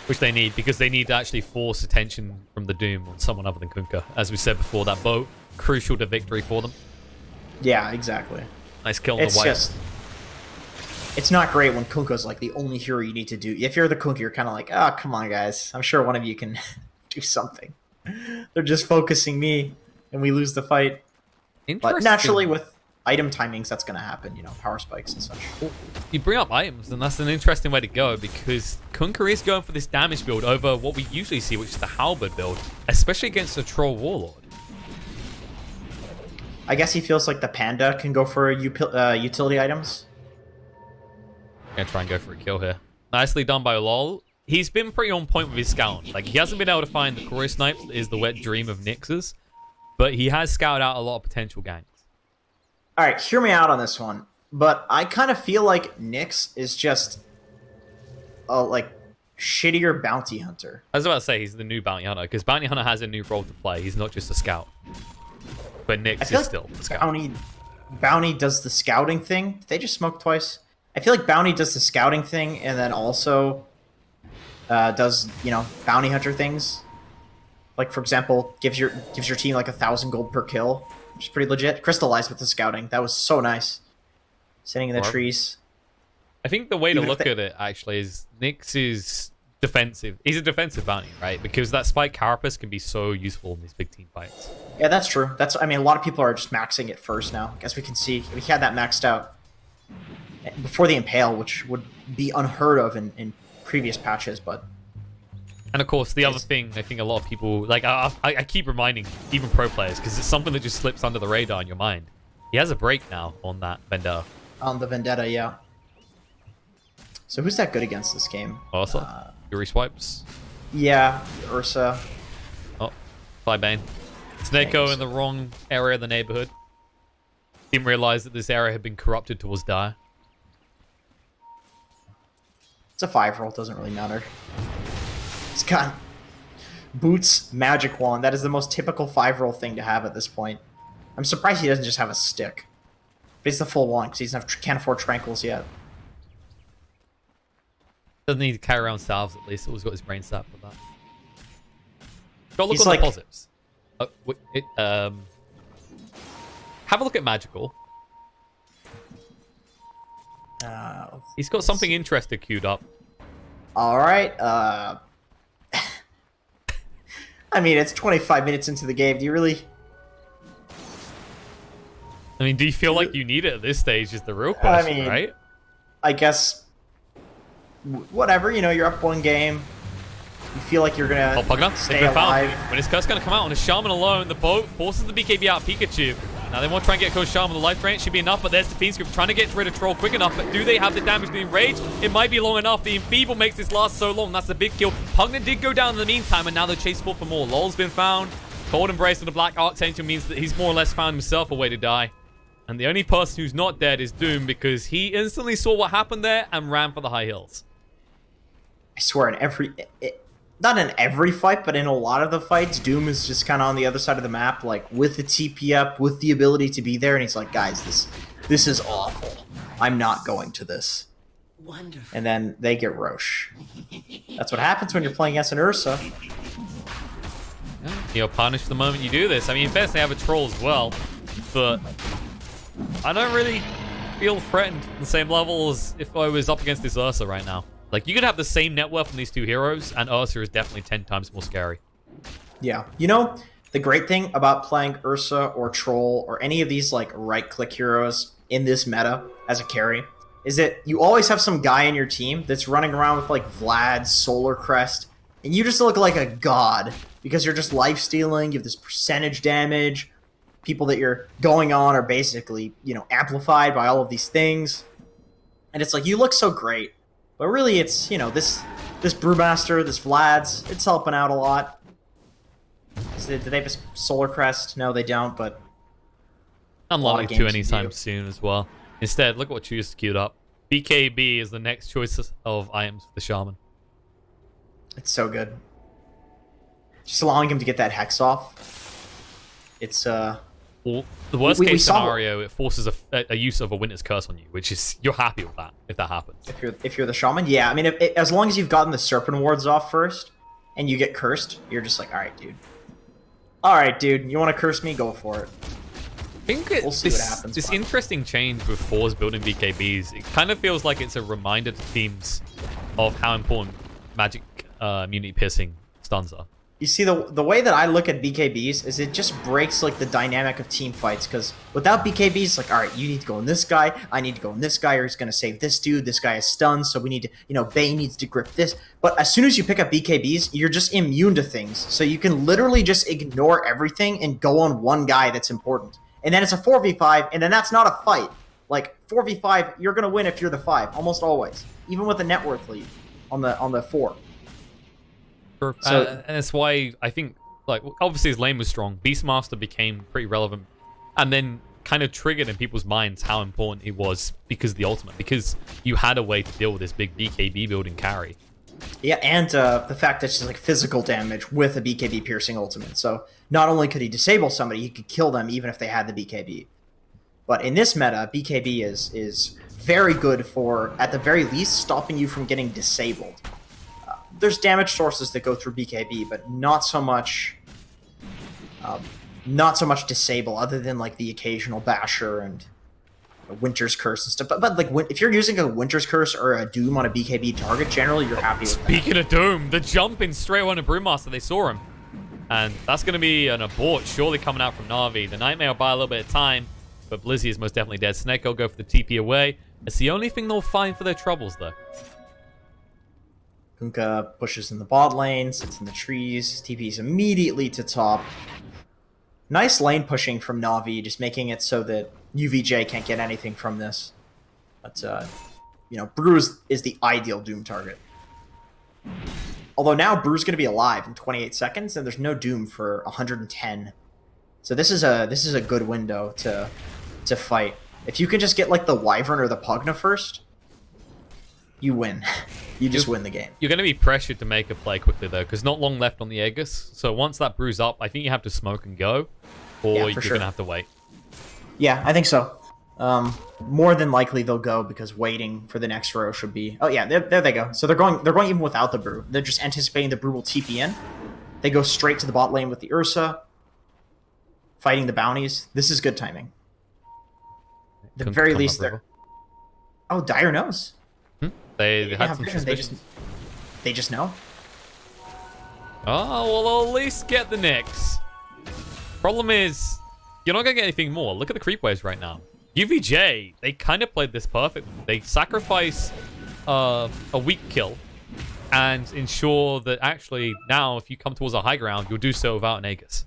Which they need, because they need to actually force attention from the Doom on someone other than Kunkka. As we said before, that boat, crucial to victory for them. Yeah, exactly. Nice kill on the white. It's not great when Kunkka's like the only hero you need to do. If you're the Kunkka, you're kind of like, oh, come on, guys. I'm sure one of you can do something. They're just focusing me, and we lose the fight. But naturally, with item timings, that's going to happen, you know, power spikes and such. You bring up items, and that's an interesting way to go, because Kunkka is going for this damage build over what we usually see, which is the Halberd build, especially against a Troll Warlord. I guess he feels like the Panda can go for utility items. Gonna try and go for a kill here. Nicely done by LOL. He's been pretty on point with his scout. Like, he hasn't been able to find the Chorus Snipes that is the wet dream of Nyx's, but he has scouted out a lot of potential ganks. Alright, hear me out on this one. But I kind of feel like Nyx is just a, like, shittier bounty hunter. I was about to say he's the new bounty hunter, because bounty hunter has a new role to play. He's not just a scout. But Nyx is still a scout. Bounty does the scouting thing. Did they just smoke twice? I feel like Bounty does the scouting thing and then also does, you know, bounty hunter things. Like, for example, gives your team like 1,000 gold per kill, which is pretty legit. Crystallized with the scouting. That was so nice. Sitting in the trees. I think the way to look at it, actually, is Nyx is defensive. He's a defensive bounty, right? Because that Spike Carapace can be so useful in these big team fights. Yeah, that's true. I mean, a lot of people are just maxing it first now. As we can see, we had that maxed out before the Impale, which would be unheard of in previous patches, but... And of course, the other thing, I think a lot of people... Like, I keep reminding even pro players, because it's something that just slips under the radar in your mind. He has a break now on that Vendetta. On the Vendetta, yeah. So who's that good against this game? Ursa? Fury swipes? Yeah, Ursa. Oh, Flybane. Sneko in the wrong area of the neighborhood. Didn't realize that this area had been corrupted towards Dire. It's a 5-roll, doesn't really matter. He's got Boots, Magic Wand. That is the most typical 5-roll thing to have at this point. I'm surprised he doesn't just have a stick. But it's the full wand, because he can't afford Tranquils yet. Doesn't need to carry around salves, at least. Always got his brain sap for that. Got to look He's on the positives. Have a look at Magical. He's got something interesting queued up. Alright, I mean, it's 25 minutes into the game. Do you really... I mean, do you feel like you need it at this stage is the real question, I mean, right? I guess... Whatever, you know, you're up one game. You feel like you're gonna stay alive. When his curse gonna come out on a Shaman alone, the boat forces the BKB out of Pikachu. Now they want to try and get Coach Shaman. The life drain should be enough, but there's the Fiend Scoop trying to get rid of Troll quick enough. But do they have the damage to Enrage? It might be long enough. The Enfeeble makes this last so long. That's a big kill. Pugna did go down in the meantime, and now they're chased for more. LOL's been found. Cold Embrace of the Black Archangel means that he's more or less found himself a way to die. And the only person who's not dead is Doom, because he instantly saw what happened there and ran for the high hills. I swear, not in every fight, but in a lot of the fights, Doom is just kind of on the other side of the map, like with the TP up, with the ability to be there, and he's like, guys, this is awful. I'm not going to this. Wonderful. And then they get Roche. That's what happens when you're playing against an Ursa. Yeah, you're punished the moment you do this. I mean, in fact, they have a Troll as well, but I don't really feel threatened on the same level as if I was up against this Ursa right now. Like, you could have the same net worth from these two heroes, and Ursa is definitely 10 times more scary. Yeah. You know, the great thing about playing Ursa or Troll or any of these, like, right-click heroes in this meta as a carry is that you always have some guy in your team that's running around with, like, Vlad, Solar Crest, and you just look like a god because you're just life-stealing, you have this percentage damage, people that you're going on are basically, you know, amplified by all of these things, and it's like, you look so great. But really, it's, you know, this Brewmaster, this Vlad's, it's helping out a lot. Do they have a Solar Crest? No, they don't, but... Unlikely to anytime soon as well. Instead, look at what Choose queued up. BKB is the next choice of items for the Shaman. It's so good. Just allowing him to get that Hex off. It's Well, the worst case saw scenario, it forces a use of a Winter's Curse on you, which is you're happy with that if that happens. If you're the shaman, yeah. I mean, as long as you've gotten the serpent wards off first, and you get cursed, you're just like, all right, dude. You want to curse me? Go for it. I think we'll see what happens. This interesting change with Fours building BKBs, it kind of feels like it's a reminder to teams of how important magic immunity piercing stuns are. You see, the way that I look at BKBs is it just breaks like the dynamic of team fights, because without BKBs, it's like, all right, you need to go in this guy, I need to go in this guy, or he's going to save this dude, this guy is stunned, so we need to, you know, Bane needs to grip this. But as soon as you pick up BKBs, you're just immune to things, so you can literally just ignore everything and go on one guy that's important. And then it's a 4v5, and then that's not a fight. Like, 4v5, you're going to win if you're the 5, almost always, even with a net worth lead on the 4. So, and that's why I think, like, obviously his lane was strong. Beastmaster became pretty relevant, and then kind of triggered in people's minds how important it was because of the ultimate, because you had a way to deal with this big BKB building carry. Yeah, and the fact that it's just like physical damage with a BKB piercing ultimate. So not only could he disable somebody, he could kill them even if they had the BKB. But in this meta, BKB is very good for, at the very least, stopping you from getting disabled. There's damage sources that go through BKB, but not so much disable, other than like the occasional basher and Winter's Curse and stuff. But like, if you're using a Winter's Curse or a Doom on a BKB target, generally you're happy with that. Speaking of Doom, the jump in straight on a Brewmaster, they saw him. And that's going to be an abort, surely coming out from NaVi. The Nightmare will buy a little bit of time, but Blizzy is most definitely dead. Snake will go for the TP away. It's the only thing they'll find for their troubles, though. Kunkka pushes in the bot lane, sits in the trees, TPs immediately to top. Nice lane pushing from NaVi, just making it so that UVJ can't get anything from this. But, you know, Brew is the ideal Doom target. Although now Brew's going to be alive in 28 seconds, and there's no Doom for 110. So this is a good window to fight. If you can just get, like, the Wyvern or the Pugna first, you win. You just win the game. You're going to be pressured to make a play quickly, though, because not long left on the Aegis. So once that Brew's up, I think you have to smoke and go, or you're going to have to wait. Yeah, I think so. More than likely they'll go, because waiting for the next row should be... Oh yeah, there they go. So they're going even without the Brew. They're just anticipating the Brew will TP in. They go straight to the bot lane with the Ursa, fighting the bounties. This is good timing. At the very least, they're... Oh, Dire knows. They had some suspicions. They just know. Oh, well, they'll at least get the Nyx. Problem is, you're not going to get anything more. Look at the creep waves right now. UVJ, they kind of played this perfectly. They sacrifice a weak kill and ensure that actually now if you come towards a high ground, you'll do so without an Aegis.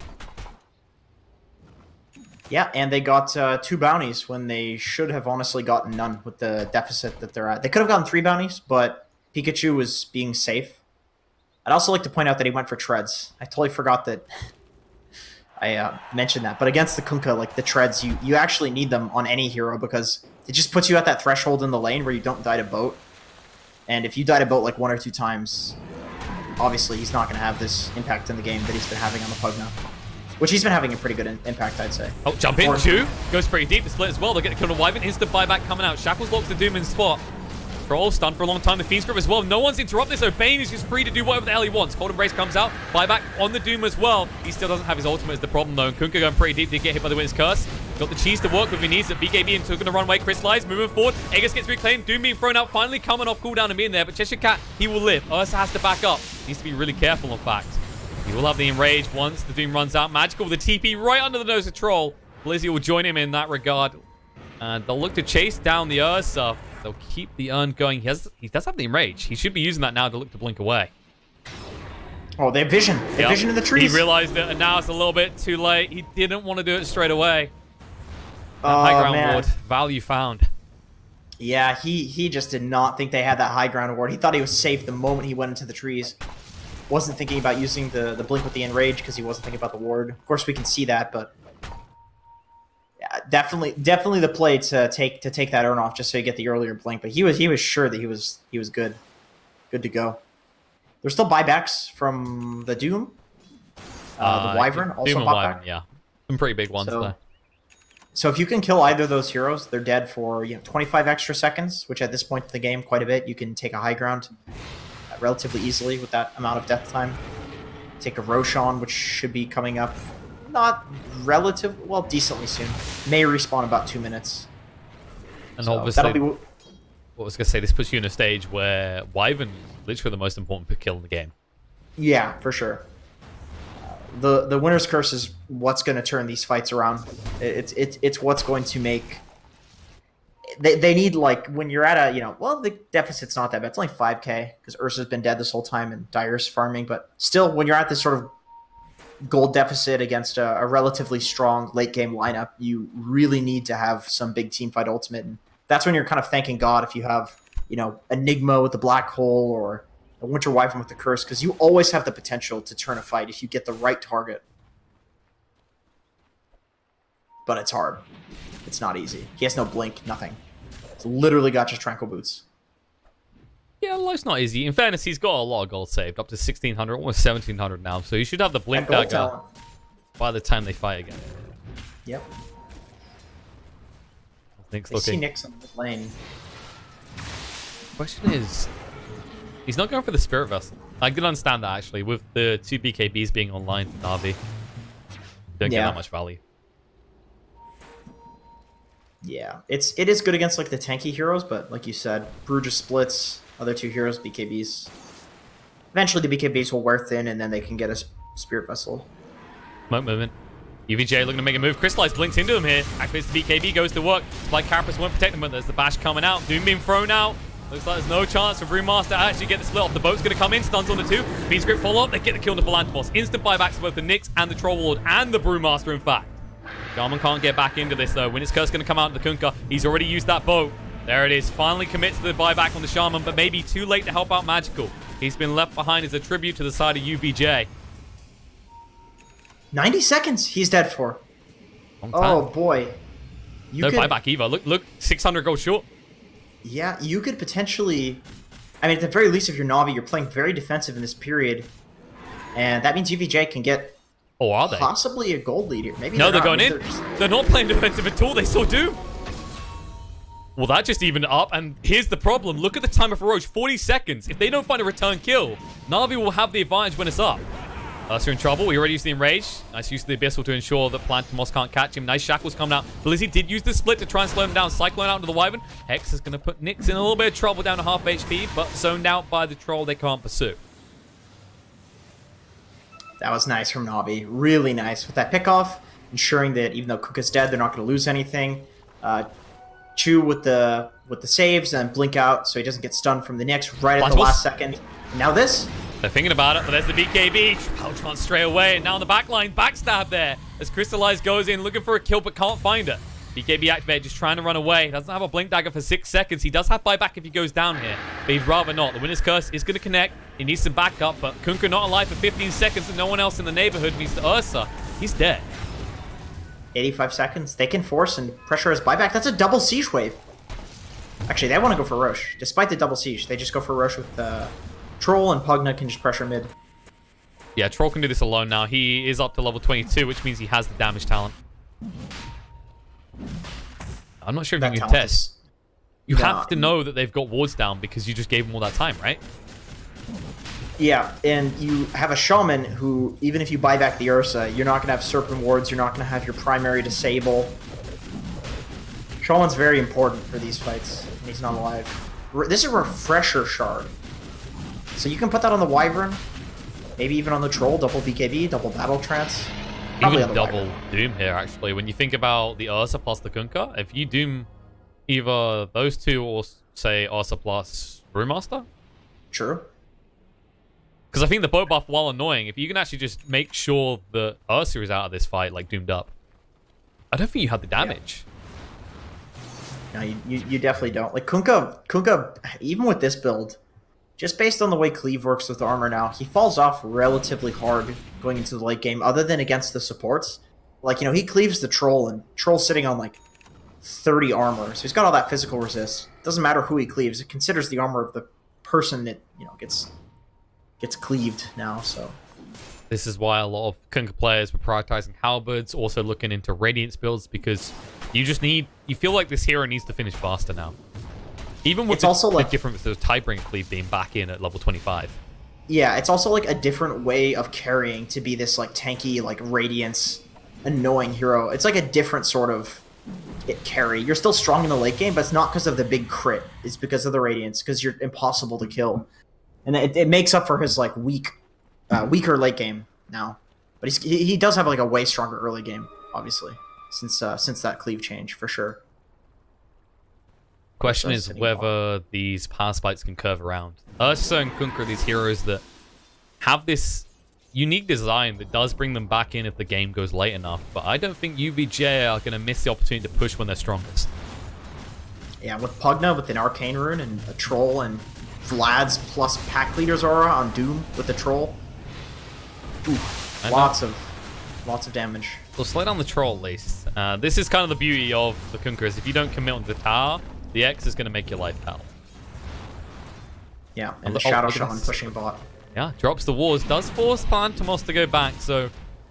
Yeah, and they got 2 bounties when they should have honestly gotten none with the deficit that they're at. They could have gotten 3 bounties, but Pikachu was being safe. I'd also like to point out that he went for treads. I totally forgot that I mentioned that. But against the Kunkka, like the treads, you actually need them on any hero, because it just puts you at that threshold in the lane where you don't die to boat. And if you die to boat like 1 or 2 times, obviously he's not going to have this impact in the game that he's been having on the Pugna. Which he's been having a pretty good impact, I'd say. Oh, jump in, Chu. Goes pretty deep. The split as well. They'll get the kill on Wyvern. Instant buyback coming out. Shackles locks the Doom in spot. Troll stunned for a long time. The Fiend's grip as well. No one's interrupted, so Bane is just free to do whatever the hell he wants. Cold Embrace comes out. Buyback on the Doom as well. He still doesn't have his ultimate is the problem, though. And Kunkka going pretty deep to get hit by the Winter's Curse. Got the cheese to work with. He needs it. BKB and going to run away. Crystallize. Moving forward. Aegis gets reclaimed. Doom being thrown out. Finally coming off cooldown and being there. But Cheshire Cat, he will live. Ursa has to back up. Needs to be really careful, in fact. He will have the Enrage once the Doom runs out. Magical with the TP right under the nose of Troll. Blizzy will join him in that regard. And they'll look to chase down the Ursa. They'll keep the Urn going. He does have the Enrage. He should be using that now to look to blink away. Oh, they have vision. They have vision in the trees. He realized it, and now it's a little bit too late. He didn't want to do it straight away. High ground ward. Value found. Yeah, he just did not think they had that high ground ward. He thought he was safe the moment he went into the trees. Wasn't thinking about using the blink with the Enrage because he wasn't thinking about the ward. Of course, we can see that, but yeah, definitely the play to take that Urn off just so you get the earlier blink. But he was sure that he was good to go. There's still buybacks from the Doom, the Wyvern also Doom and Wyvern, yeah. Some pretty big ones there. So if you can kill either of those heroes, they're dead for 25 extra seconds, which at this point in the game, quite a bit. You can take a high ground relatively easily with that amount of death time. Take a Roshan, which should be coming up, not decently soon. May respawn about 2 minutes. And so obviously, what I was going to say, this puts you in a stage where Wyvern is literally the most important kill in the game. Yeah, for sure. The Winner's Curse is what's going to turn these fights around. It's what's going to make... They need, like, when you're at a, the deficit's not that bad. It's only 5k, because Ursa's been dead this whole time and Dire's farming, but still, when you're at this sort of gold deficit against a relatively strong late-game lineup, you really need to have some big teamfight ultimate, and that's when you're kind of thanking God if you have, Enigma with the Black Hole, or a Winter Wyvern with the Curse, because you always have the potential to turn a fight if you get the right target. But it's hard. It's not easy. He has no blink, nothing. It's literally got just Tranquil Boots. Yeah, life's not easy. In fairness, he's got a lot of gold saved, up to 1,600, almost 1,700 now. So he should have the blink dagger by the time they fight again. Yep. Nick's I see Nick's on the lane. Question is, he's not going for the Spirit Vessel. I can understand that, actually, with the 2 BKBs being online for NaVi. Don't get that much value. Yeah, it is good against like the tanky heroes, but like you said, Brew just splits, other 2 heroes, BKBs. Eventually the BKBs will wear thin and then they can get a Spirit Vessel. Smoke movement. UVJ looking to make a move. Crystallize blinks into him here. Activates the BKB, goes to work. Spike Carapace won't protect him, but there's the bash coming out. Doom being thrown out. Looks like there's no chance for Brewmaster to actually get the split off. The boat's going to come in. Stuns on the 2. Fiend's Grip follow up. They get the kill on the Palantimos. Instant buybacks to both the Nyx and the Troll Lord and the Brewmaster, in fact. Shaman can't get back into this, though. Winner's Curse going to come out to the Kunkka. He's already used that boat. There it is. Finally commits to the buyback on the Shaman, but maybe too late to help out Magical. He's been left behind as a tribute to the side of UVJ. 90 seconds he's dead for. Oh, boy. No buyback either. Look, 600 gold short. Yeah, you could potentially... I mean, at the very least, if you're NaVi, you're playing very defensive in this period. And that means UVJ can get... Oh, are they? Possibly a gold lead here. Maybe no, they're going in. They're not playing defensive at all. They saw Doom. Well, that just evened it up. And here's the problem. Look at the time of Roche. 40 seconds. If they don't find a return kill, NaVi will have the advantage when it's up. Ursa in trouble. He already used the Enrage. Nice use of the Abyssal to ensure that Palantimos can't catch him. Nice Shackles coming out. Blizzy did use the split to try and slow him down. Cyclone out into the Wyvern. Hex is going to put Nyx in a little bit of trouble down to half HP, but zoned out by the Troll they can't pursue. That was nice from NaVi. Really nice. With that pickoff, ensuring that even though Cook is dead, they're not going to lose anything. Chew with the saves and blink out so he doesn't get stunned from the Nyx right at the last second. And now this. They're thinking about it, but there's the BKB. Paltron straight away, and now on the back line, backstab there. As Crystallize goes in, looking for a kill, but can't find her. BKB activated, just trying to run away. Doesn't have a blink dagger for 6 seconds. He does have buyback if he goes down here, but he'd rather not. The Winner's Curse is going to connect. He needs some backup, but Kunkka not alive for 15 seconds, and no one else in the neighborhood means the Ursa. He's dead. 85 seconds. They can force and pressure his buyback. That's a double siege wave. Actually, they want to go for Roche. Despite the double siege, they just go for Roche with Troll, and Pugna can just pressure mid. Yeah, Troll can do this alone now. He is up to level 22, which means he has the damage talent. I'm not sure if you can test. You have to know that they've got wards down because you just gave them all that time, right? Yeah, and you have a Shaman who, even if you buy back the Ursa, you're not going to have Serpent wards, you're not going to have your primary disable. Shaman's very important for these fights, and he's not alive. This is a Refresher Shard. So you can put that on the Wyvern, maybe even on the Troll, double BKB, double Battle Trance. Even double Doom here, actually. When you think about the Ursa plus the Kunkka, if you Doom either those two or, say, Ursa plus Brewmaster. True. Because I think the boat buff, while annoying, if you can actually just make sure that Ursa is out of this fight, like, doomed up, I don't think you have the damage. No, you definitely don't. Like, Kunkka, even with this build... Just based on the way Cleave works with armor now, he falls off relatively hard going into the late game, other than against the supports. Like, he cleaves the Troll, and Troll's sitting on, like, 30 armor. So he's got all that physical resist. Doesn't matter who he cleaves. It considers the armor of the person that, gets cleaved now, so... This is why a lot of Kunkka players were prioritizing halberds, also looking into Radiance builds, because you feel like this hero needs to finish faster now. Even with the difference of Tidebringer Cleave being back in at level 25. Yeah, it's also like a different way of carrying to be this like tanky, like Radiance, annoying hero. It's like a different sort of carry. You're still strong in the late game, but it's not because of the big crit. It's because of the Radiance, because you're impossible to kill. And it makes up for his like weaker late game now. But he does have like a way stronger early game, obviously, since that cleave change, for sure. Question is whether these power spikes can curve around. Ursa and Kunkka are these heroes that have this unique design that does bring them back in if the game goes late enough, but I don't think UVJ are going to miss the opportunity to push when they're strongest. Yeah, with Pugna, with an Arcane Rune and a Troll, and Vlad's plus Pack Leader's Aura on Doom with the Troll. Ooh, lots of damage. We'll slow down the Troll at least. This is kind of the beauty of the Kunkka, is if you don't commit on the tower, the X is going to make your life hell. Yeah, and the Shadow Shaman pushing bot. Yeah, drops the walls, does force Pantomos to go back, so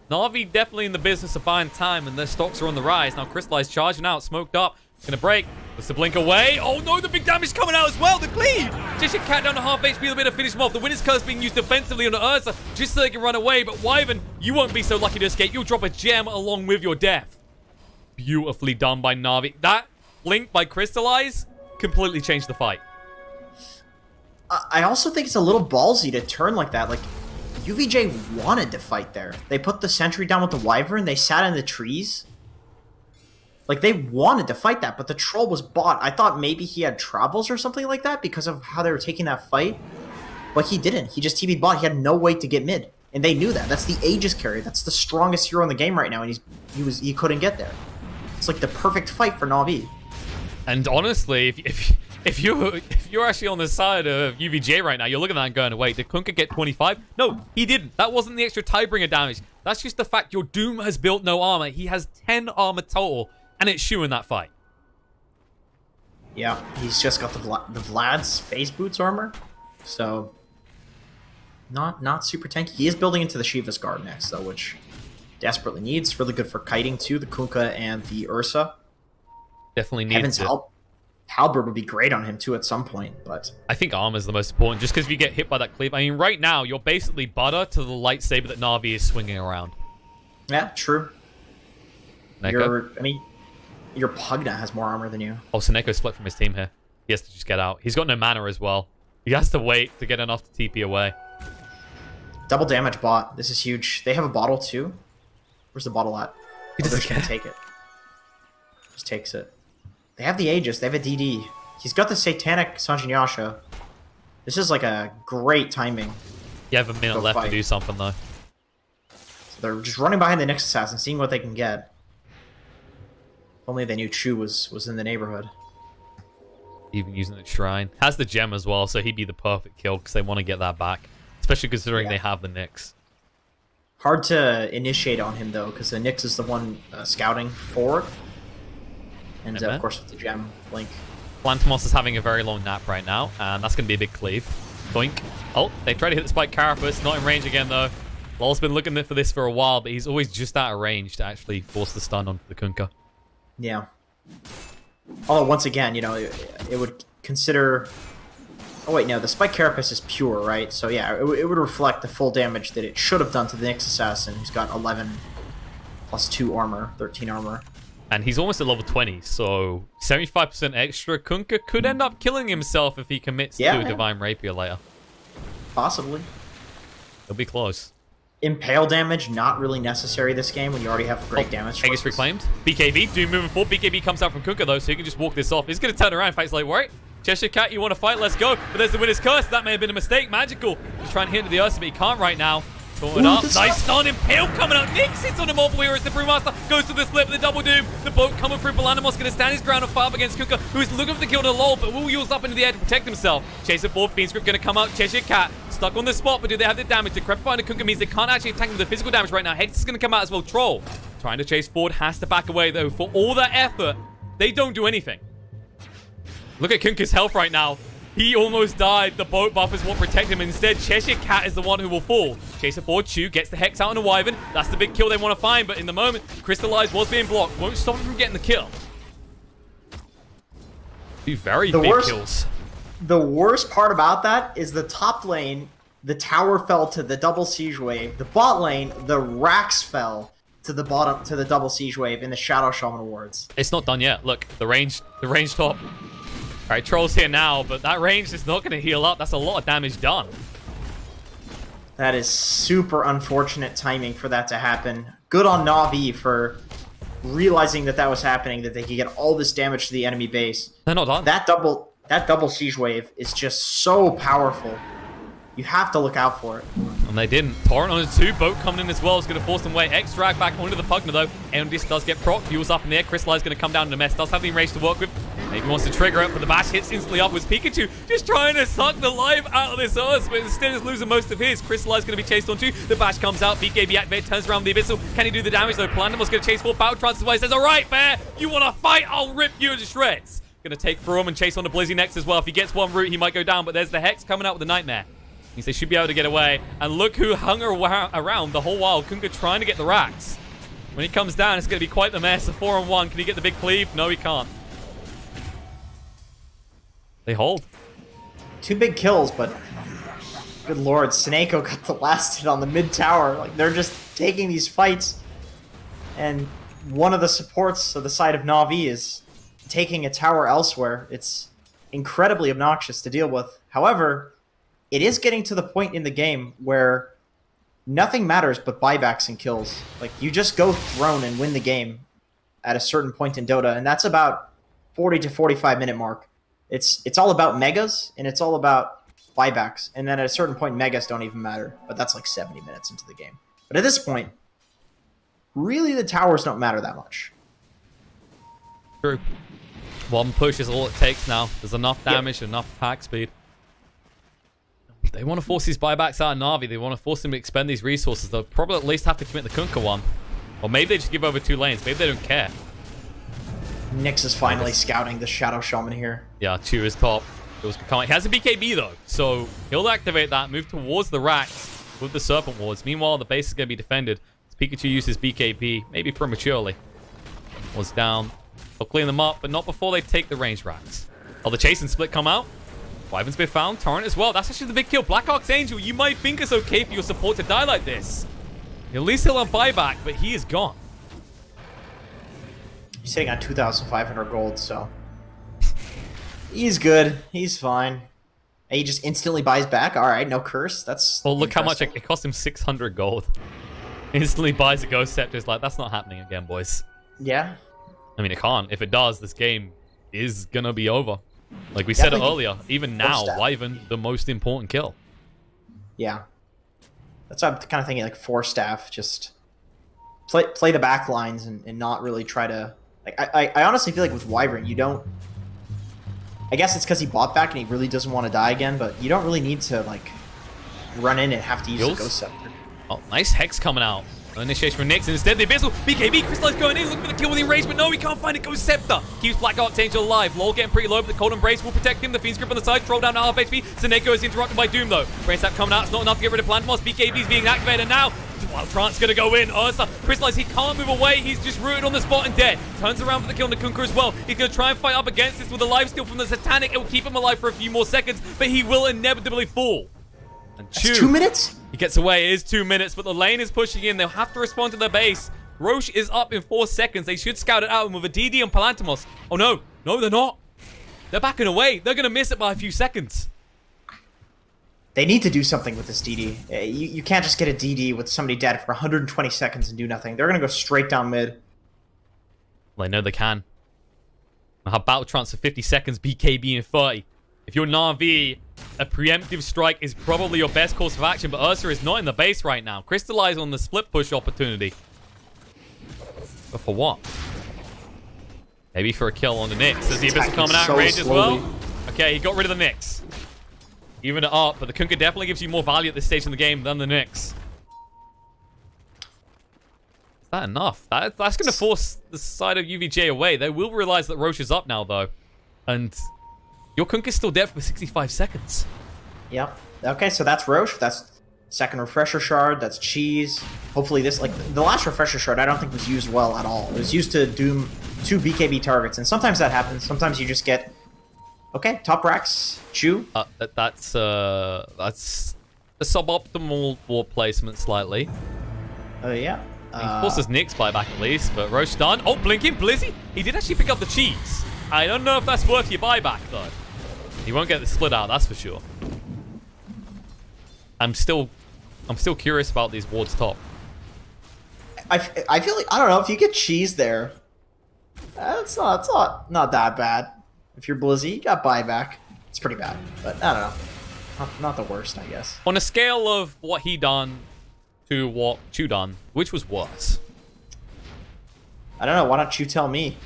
NaVi definitely in the business of buying time, and their stocks are on the rise. Now Crystallize charging out, smoked up, gonna break. Does the blink away? Oh no, the big damage coming out as well, the cleave! Cheshire Cat down to half HP, a little bit to finish him off. The Winner's Curse being used defensively on Ursa, just so they can run away, but Wyvern, you won't be so lucky to escape. You'll drop a gem along with your death. Beautifully done by NaVi. That blink by Crystallize completely changed the fight. I also think it's a little ballsy to turn like that. Like, UVJ wanted to fight there. They put the sentry down with the Wyvern. They sat in the trees. Like, they wanted to fight that, but the Troll was bought. I thought maybe he had travels or something like that because of how they were taking that fight. But he didn't. He just TB bought. He had no way to get mid. And they knew that. That's the Aegis carry. That's the strongest hero in the game right now, and he couldn't get there. It's like the perfect fight for NaVi. And honestly, if you're actually on the side of UVJ right now, you're looking at that and going, wait, did Kunkka get 25? No, he didn't. That wasn't the extra Tidebringer damage. That's just the fact your Doom has built no armor. He has 10 armor total, and it's Shu in that fight. Yeah, he's just got the Vlad's phase boots armor, so not super tanky. He is building into the Shiva's Guard next, though, which desperately needs. Really good for kiting, too, the Kunkka and the Ursa. Definitely needs it. Halberd would be great on him, too, at some point, but... I think armor is the most important, just because if you get hit by that cleave... I mean, right now, you're basically butter to the lightsaber that NaVi is swinging around. Yeah, true. Your Pugna has more armor than you. Oh, so Neko split from his team here. He has to just get out. He's got no mana as well. He has to wait to get enough to TP away. Double damage bot. This is huge. They have a bottle, too. Where's the bottle at? He just can't take it. Just takes it. They have the Aegis. They have a DD. He's got the Satanic Sanjin Yasha. This is like a great timing. You have a minute left to do something, though. So they're just running behind the next assassin, seeing what they can get. If only they knew Chu was in the neighborhood. Even using the shrine. Has the gem as well, so he'd be the perfect kill because they want to get that back. Especially considering they have the Nyx. Hard to initiate on him, though, because the Nyx is the one scouting forward. And, of course, with the gem blink. Plantomos is having a very long nap right now, and that's going to be a big cleave. Boink. Oh, they try to hit the spike carapace. Not in range again, though. Lol's been looking for this for a while, but he's always just out of range to actually force the stun onto the Kunkka. Yeah. Although, once again, you know, it would consider... Oh, wait, no, the spike carapace is pure, right? So, yeah, it would reflect the full damage that it should have done to the Nyx assassin, who's got 11 plus 2 armor, 13 armor. And he's almost at level 20, so 75% extra. Kunkka could end up killing himself if he commits to a Divine Rapier later. Possibly. It'll be close. Impale damage, not really necessary this game when you already have great damage. Aegis reclaimed. BKB, Doom moving forward. BKB comes out from Kunkka, though, so he can just walk this off. He's going to turn around and fight like, right? Cheshire Cat, you want to fight? Let's go. But there's the Winner's Curse. That may have been a mistake. Magical. He's trying to hit into the Ursa, but he can't right now. Going up. Nice stun. Impale coming out. Nyx hits on him all the way, whereas the Brewmaster goes to the split with the double doom. The boat coming through. Balanimos going to stand his ground and fire up against Kunkka, who is looking for the kill to lull, but will use up into the air to protect himself. Chase it forward. Fiendscript going to come out. Cheshire Cat stuck on the spot, but do they have the damage? Decrepify the Kunkka means they can't actually attack him with the physical damage right now. Hex is going to come out as well. Troll trying to chase forward, has to back away, though. For all that effort, they don't do anything. Look at Kunkka's health right now. He almost died. The boat buffers won't protect him. Instead, Cheshire Cat is the one who will fall. Chaser forward, Chew gets the Hex out on the Wyvern. That's the big kill they want to find, but in the moment, Crystallize was being blocked. Won't stop him from getting the kill. Two very big kills. The worst part about that is the top lane, the tower fell to the double siege wave. The bot lane, the racks fell to the bottom, to the double siege wave in the Shadow Shaman wards. It's not done yet. Look, the range top. All right, Troll's here now, but that range is not going to heal up. That's a lot of damage done. That is super unfortunate timing for that to happen. Good on NaVi for realizing that that was happening, that they could get all this damage to the enemy base. They're not done. That double siege wave is just so powerful. You have to look out for it. And they didn't. Torrent on the 2. Boat coming in as well is going to force them away. X drag back onto the Pugna though. Aeon does get proc. Fuels up in the air. Crystallize is going to come down in the mess. Does have the range to work with. Maybe wants to trigger it, but the bash hits instantly upwards. Pikachu just trying to suck the life out of this Earth, but instead is losing most of his. Crystallize going to be chased on 2. The bash comes out. BKB activated, turns around the Abyssal. Can he do the damage though? Plantimal's going to chase 4. Power Trance away. Says, alright, Bear, you want to fight? I'll rip you into shreds. Going to take through him and chase on the Blizzy next as well. If he gets one route, he might go down, but there's the Hex coming out with the Nightmare. Means they should be able to get away. And look who hung around the whole while. Kunkka trying to get the racks. When he comes down, it's going to be quite the mess. A 4-on-1. Can he get the big cleave? No, he can't. They hold. 2 big kills, but good lord, Snako got the last hit on the mid tower. Like, they're just taking these fights, and one of the supports of the side of NaVi is taking a tower elsewhere. It's incredibly obnoxious to deal with. However, it is getting to the point in the game where nothing matters but buybacks and kills. Like, you just go throne and win the game at a certain point in Dota, and that's about 40 to 45 minute mark. It's all about megas, and it's all about buybacks. And then at a certain point, megas don't even matter. But that's like 70 minutes into the game. But at this point, really the towers don't matter that much. True. One push is all it takes now. There's enough damage, enough attack speed. They want to force these buybacks out of Na'Vi. They want to force them to expend these resources. They'll probably at least have to commit the Kunkka one. Or maybe they just give over 2 lanes. Maybe they don't care. Nyx is finally scouting the Shadow Shaman here. Yeah, Chew is top. He has a BKB though, so he'll activate that, move towards the racks with the Serpent Wards. Meanwhile, the base is going to be defended. Pikachu uses BKB, maybe prematurely. Was down. They'll clean them up, but not before they take the range racks. Oh, the Chase and Split come out. Wyvern's been found. Torrent as well. That's actually the big kill. Black Archangel, you might think it's okay for your support to die like this. At least he'll have buyback, but he is gone. He's sitting on 2,500 gold, so he's good. He's fine. And he just instantly buys back. All right, no curse. That's well. Look how much it cost him 600 gold. Instantly buys a Ghost Scepter. It's like, that's not happening again, boys. Yeah. I mean, it can't. If it does, this game is gonna be over. Like we said earlier. Even now, Wyvern the most important kill. Yeah. That's what I'm kind of thinking. Like 4 staff, just play the back lines and not really try to. Like, I honestly feel like with Wyvern, you don't... I guess it's because he bought back and he really doesn't want to die again, but you don't really need to, like, run in and have to use the Ghost Scepter. Oh, nice Hex coming out. Initiation from Nyx, and instead the Abyssal. BKB, Crystallize going in, looking for the kill with the enrage, but no, he can't find it. Ghost Scepter. Keeps Black Archangel alive. Lol getting pretty low, but the Cold Embrace will protect him. The Fiend's Grip on the side, troll down to half HP. Seneko is interrupted by Doom, though. Brain Sap coming out, it's not enough to get rid of Plantimos. BKB is being activated now. Wild Trance gonna go in. Ursa, Crystallize, he can't move away. He's just rooted on the spot and dead. Turns around for the kill on the Kunkka as well. He's gonna try and fight up against this with a lifesteal from the Satanic. It will keep him alive for a few more seconds, but he will inevitably fall. And That's 2 minutes? He gets away. It is 2 minutes, but the lane is pushing in. They'll have to respond to their base. Roche is up in 4 seconds. They should scout it out with a DD and Palantimos. Oh no. No, they're not. They're backing away. They're gonna miss it by a few seconds. They need to do something with this DD. You can't just get a DD with somebody dead for 120 seconds and do nothing. They're going to go straight down mid. Well, I know they can. I'll have Battle Trance for 50 seconds, BKB in 30. If you're NaVi, a preemptive strike is probably your best course of action, but Ursa is not in the base right now. Crystallize on the split push opportunity. But for what? Maybe for a kill on the Nyx. Does the Abyssal coming out in range as well? Okay, he got rid of the Nyx. Even it up, but the Kunkka definitely gives you more value at this stage in the game than the Nyx. Is that enough? That's going to force the side of UVJ away. They will realize that Roche is up now, though. And Your Kunk is still dead for 65 seconds. Yep. Okay, so that's Roche. That's second refresher shard. That's cheese. Hopefully this, like, the last refresher shard I don't think was used well at all. It was used to doom 2 BKB targets, and sometimes that happens. Sometimes you just get, okay, top racks, chew. That's a suboptimal ward placement slightly. Yeah. He forces Nick's buyback at least, but Roche done. Oh, blinking, Blizzy. He did actually pick up the cheese. I don't know if that's worth your buyback, though. He won't get the split out, that's for sure. I'm still curious about these wards top. I feel like, I don't know, if you get cheese there, it's not that bad. If you're Blizzy, you got buyback. It's pretty bad, but I don't know. Not the worst, I guess. On a scale of what he done to what Chew done, which was worse? I don't know, why don't you tell me?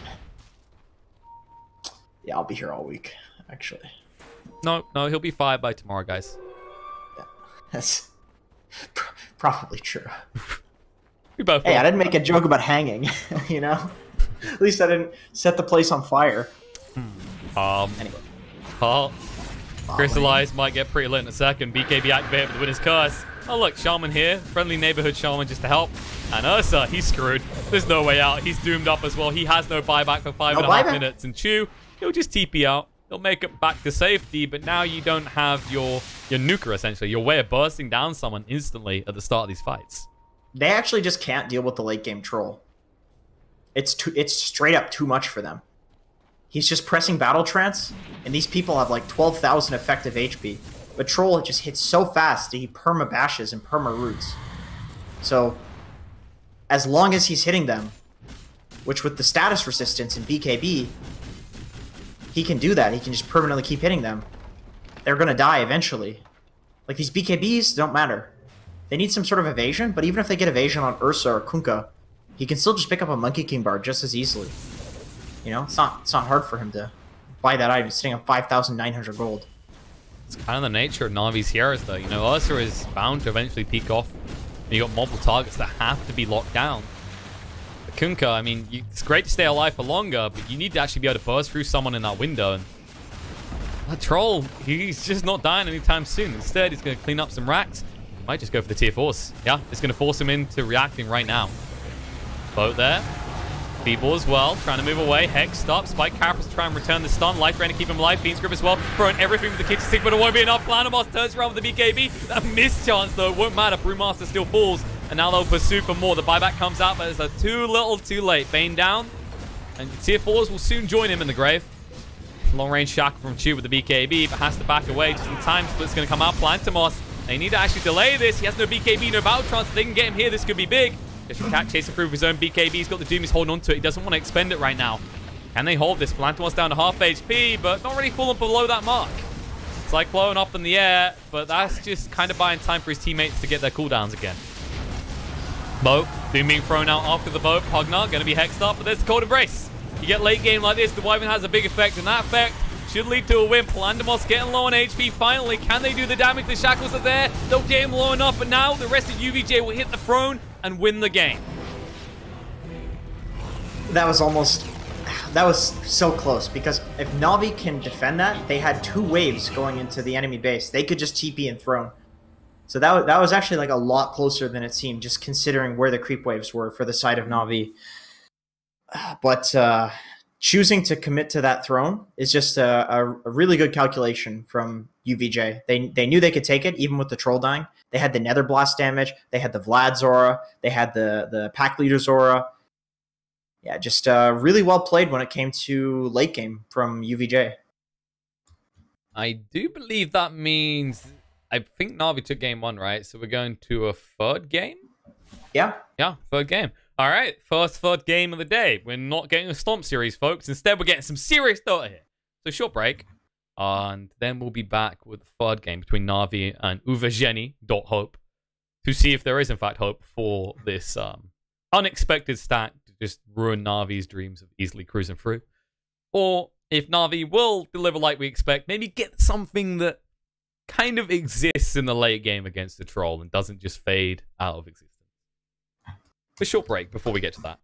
Yeah, I'll be here all week, actually. No, he'll be fired by tomorrow, guys. Yeah, that's probably true. We both hey, I didn't make a joke about hanging, you know? At least I didn't set the place on fire. Anyway. Crystallize might get pretty lit in a second. BKB activated with the winner's curse. Oh, look, Shaman here. Friendly neighborhood Shaman just to help. And Ursa, he's screwed. There's no way out. He's doomed up as well. He has no buyback for 5.5 minutes. And Chew, he'll just TP out. He'll make it back to safety, but now you don't have your nuker, essentially. Your way of bursting down someone instantly at the start of these fights. They actually just can't deal with the late game troll. It's straight up too much for them. He's just pressing Battle Trance, and these people have like 12,000 effective HP. But Troll just hits so fast that he perma-bashes and perma-roots. So, as long as he's hitting them, which with the status resistance in BKB, he can do that. He can just permanently keep hitting them. They're going to die eventually. Like, these BKBs don't matter. They need some sort of evasion, but even if they get evasion on Ursa or Kunkka, he can still just pick up a Monkey King bar just as easily. You know, it's not hard for him to buy that item sitting on 5,900 gold. It's kind of the nature of Navi's heroes, though. You know, Ursa is bound to eventually peak off. And you got multiple targets that have to be locked down. But Kunkka, I mean, it's great to stay alive for longer, but you need to actually be able to burst through someone in that window. And that Troll, he's just not dying anytime soon. Instead, he's going to clean up some racks. Might just go for the tier 4s. Yeah, it's going to force him into reacting right now. Boat there. Feeble as well, trying to move away. Hex stop. Spike Carapace to try and return the stun. Life Drain to keep him alive. Beans Grip as well. Throwing everything with the kitchen sink, but it won't be enough. Planamos turns around with the BKB. A missed chance, though. It won't matter. Brewmaster still falls. And now they'll pursue for more. The buyback comes out, but it's a too little too late. Bane down. And the tier 4s will soon join him in the grave. Long range shackle from Chew with the BKB, but has to back away just in time. Split's going to come out. Plantamous. They need to actually delay this. He has no BKB, no battle trance. If they can get him here, this could be big. Just Cat chasing through with his own BKB. He's got the Doom. He's holding on to it. He doesn't want to expend it right now. Can they hold this? Plantamous down to half HP, but not really falling below that mark. Cyclone up in the air, but that's just kind of buying time for his teammates to get their cooldowns again. Boat. Doom being thrown out after the boat. Pognar going to be hexed up, but there's the Cold Embrace. You get late game like this, the Wyvern has a big effect, and that effect should lead to a win. Plantamous getting low on HP finally. Can they do the damage? The shackles are there. They'll get him low enough, but now the rest of UVJ will hit the throne and win the game. That was so close, because if Navi can defend that, they had 2 waves going into the enemy base. They could just TP and throne. So that was actually like a lot closer than it seemed, just considering where the creep waves were for the side of Navi. But choosing to commit to that throne is just a really good calculation from UVJ. They knew they could take it, even with the troll dying. They had the Nether Blast damage. They had the Vlad's aura. They had the Pack Leader's aura. Yeah, just really well played when it came to late game from UVJ. I do believe that means... I think Navi took game 1, right? So we're going to a 3rd game? Yeah. Yeah, 3rd game. All right, first 3rd game of the day. We're not getting a Stomp series, folks. Instead, we're getting some serious Dota here. So short break. And then we'll be back with the 3rd game between Navi and Uvajenie, Hope, to see if there is, in fact, hope for this unexpected stack to just ruin Navi's dreams of easily cruising through. Or if Navi will deliver like we expect, maybe get something that kind of exists in the late game against the troll and doesn't just fade out of existence. A short break before we get to that.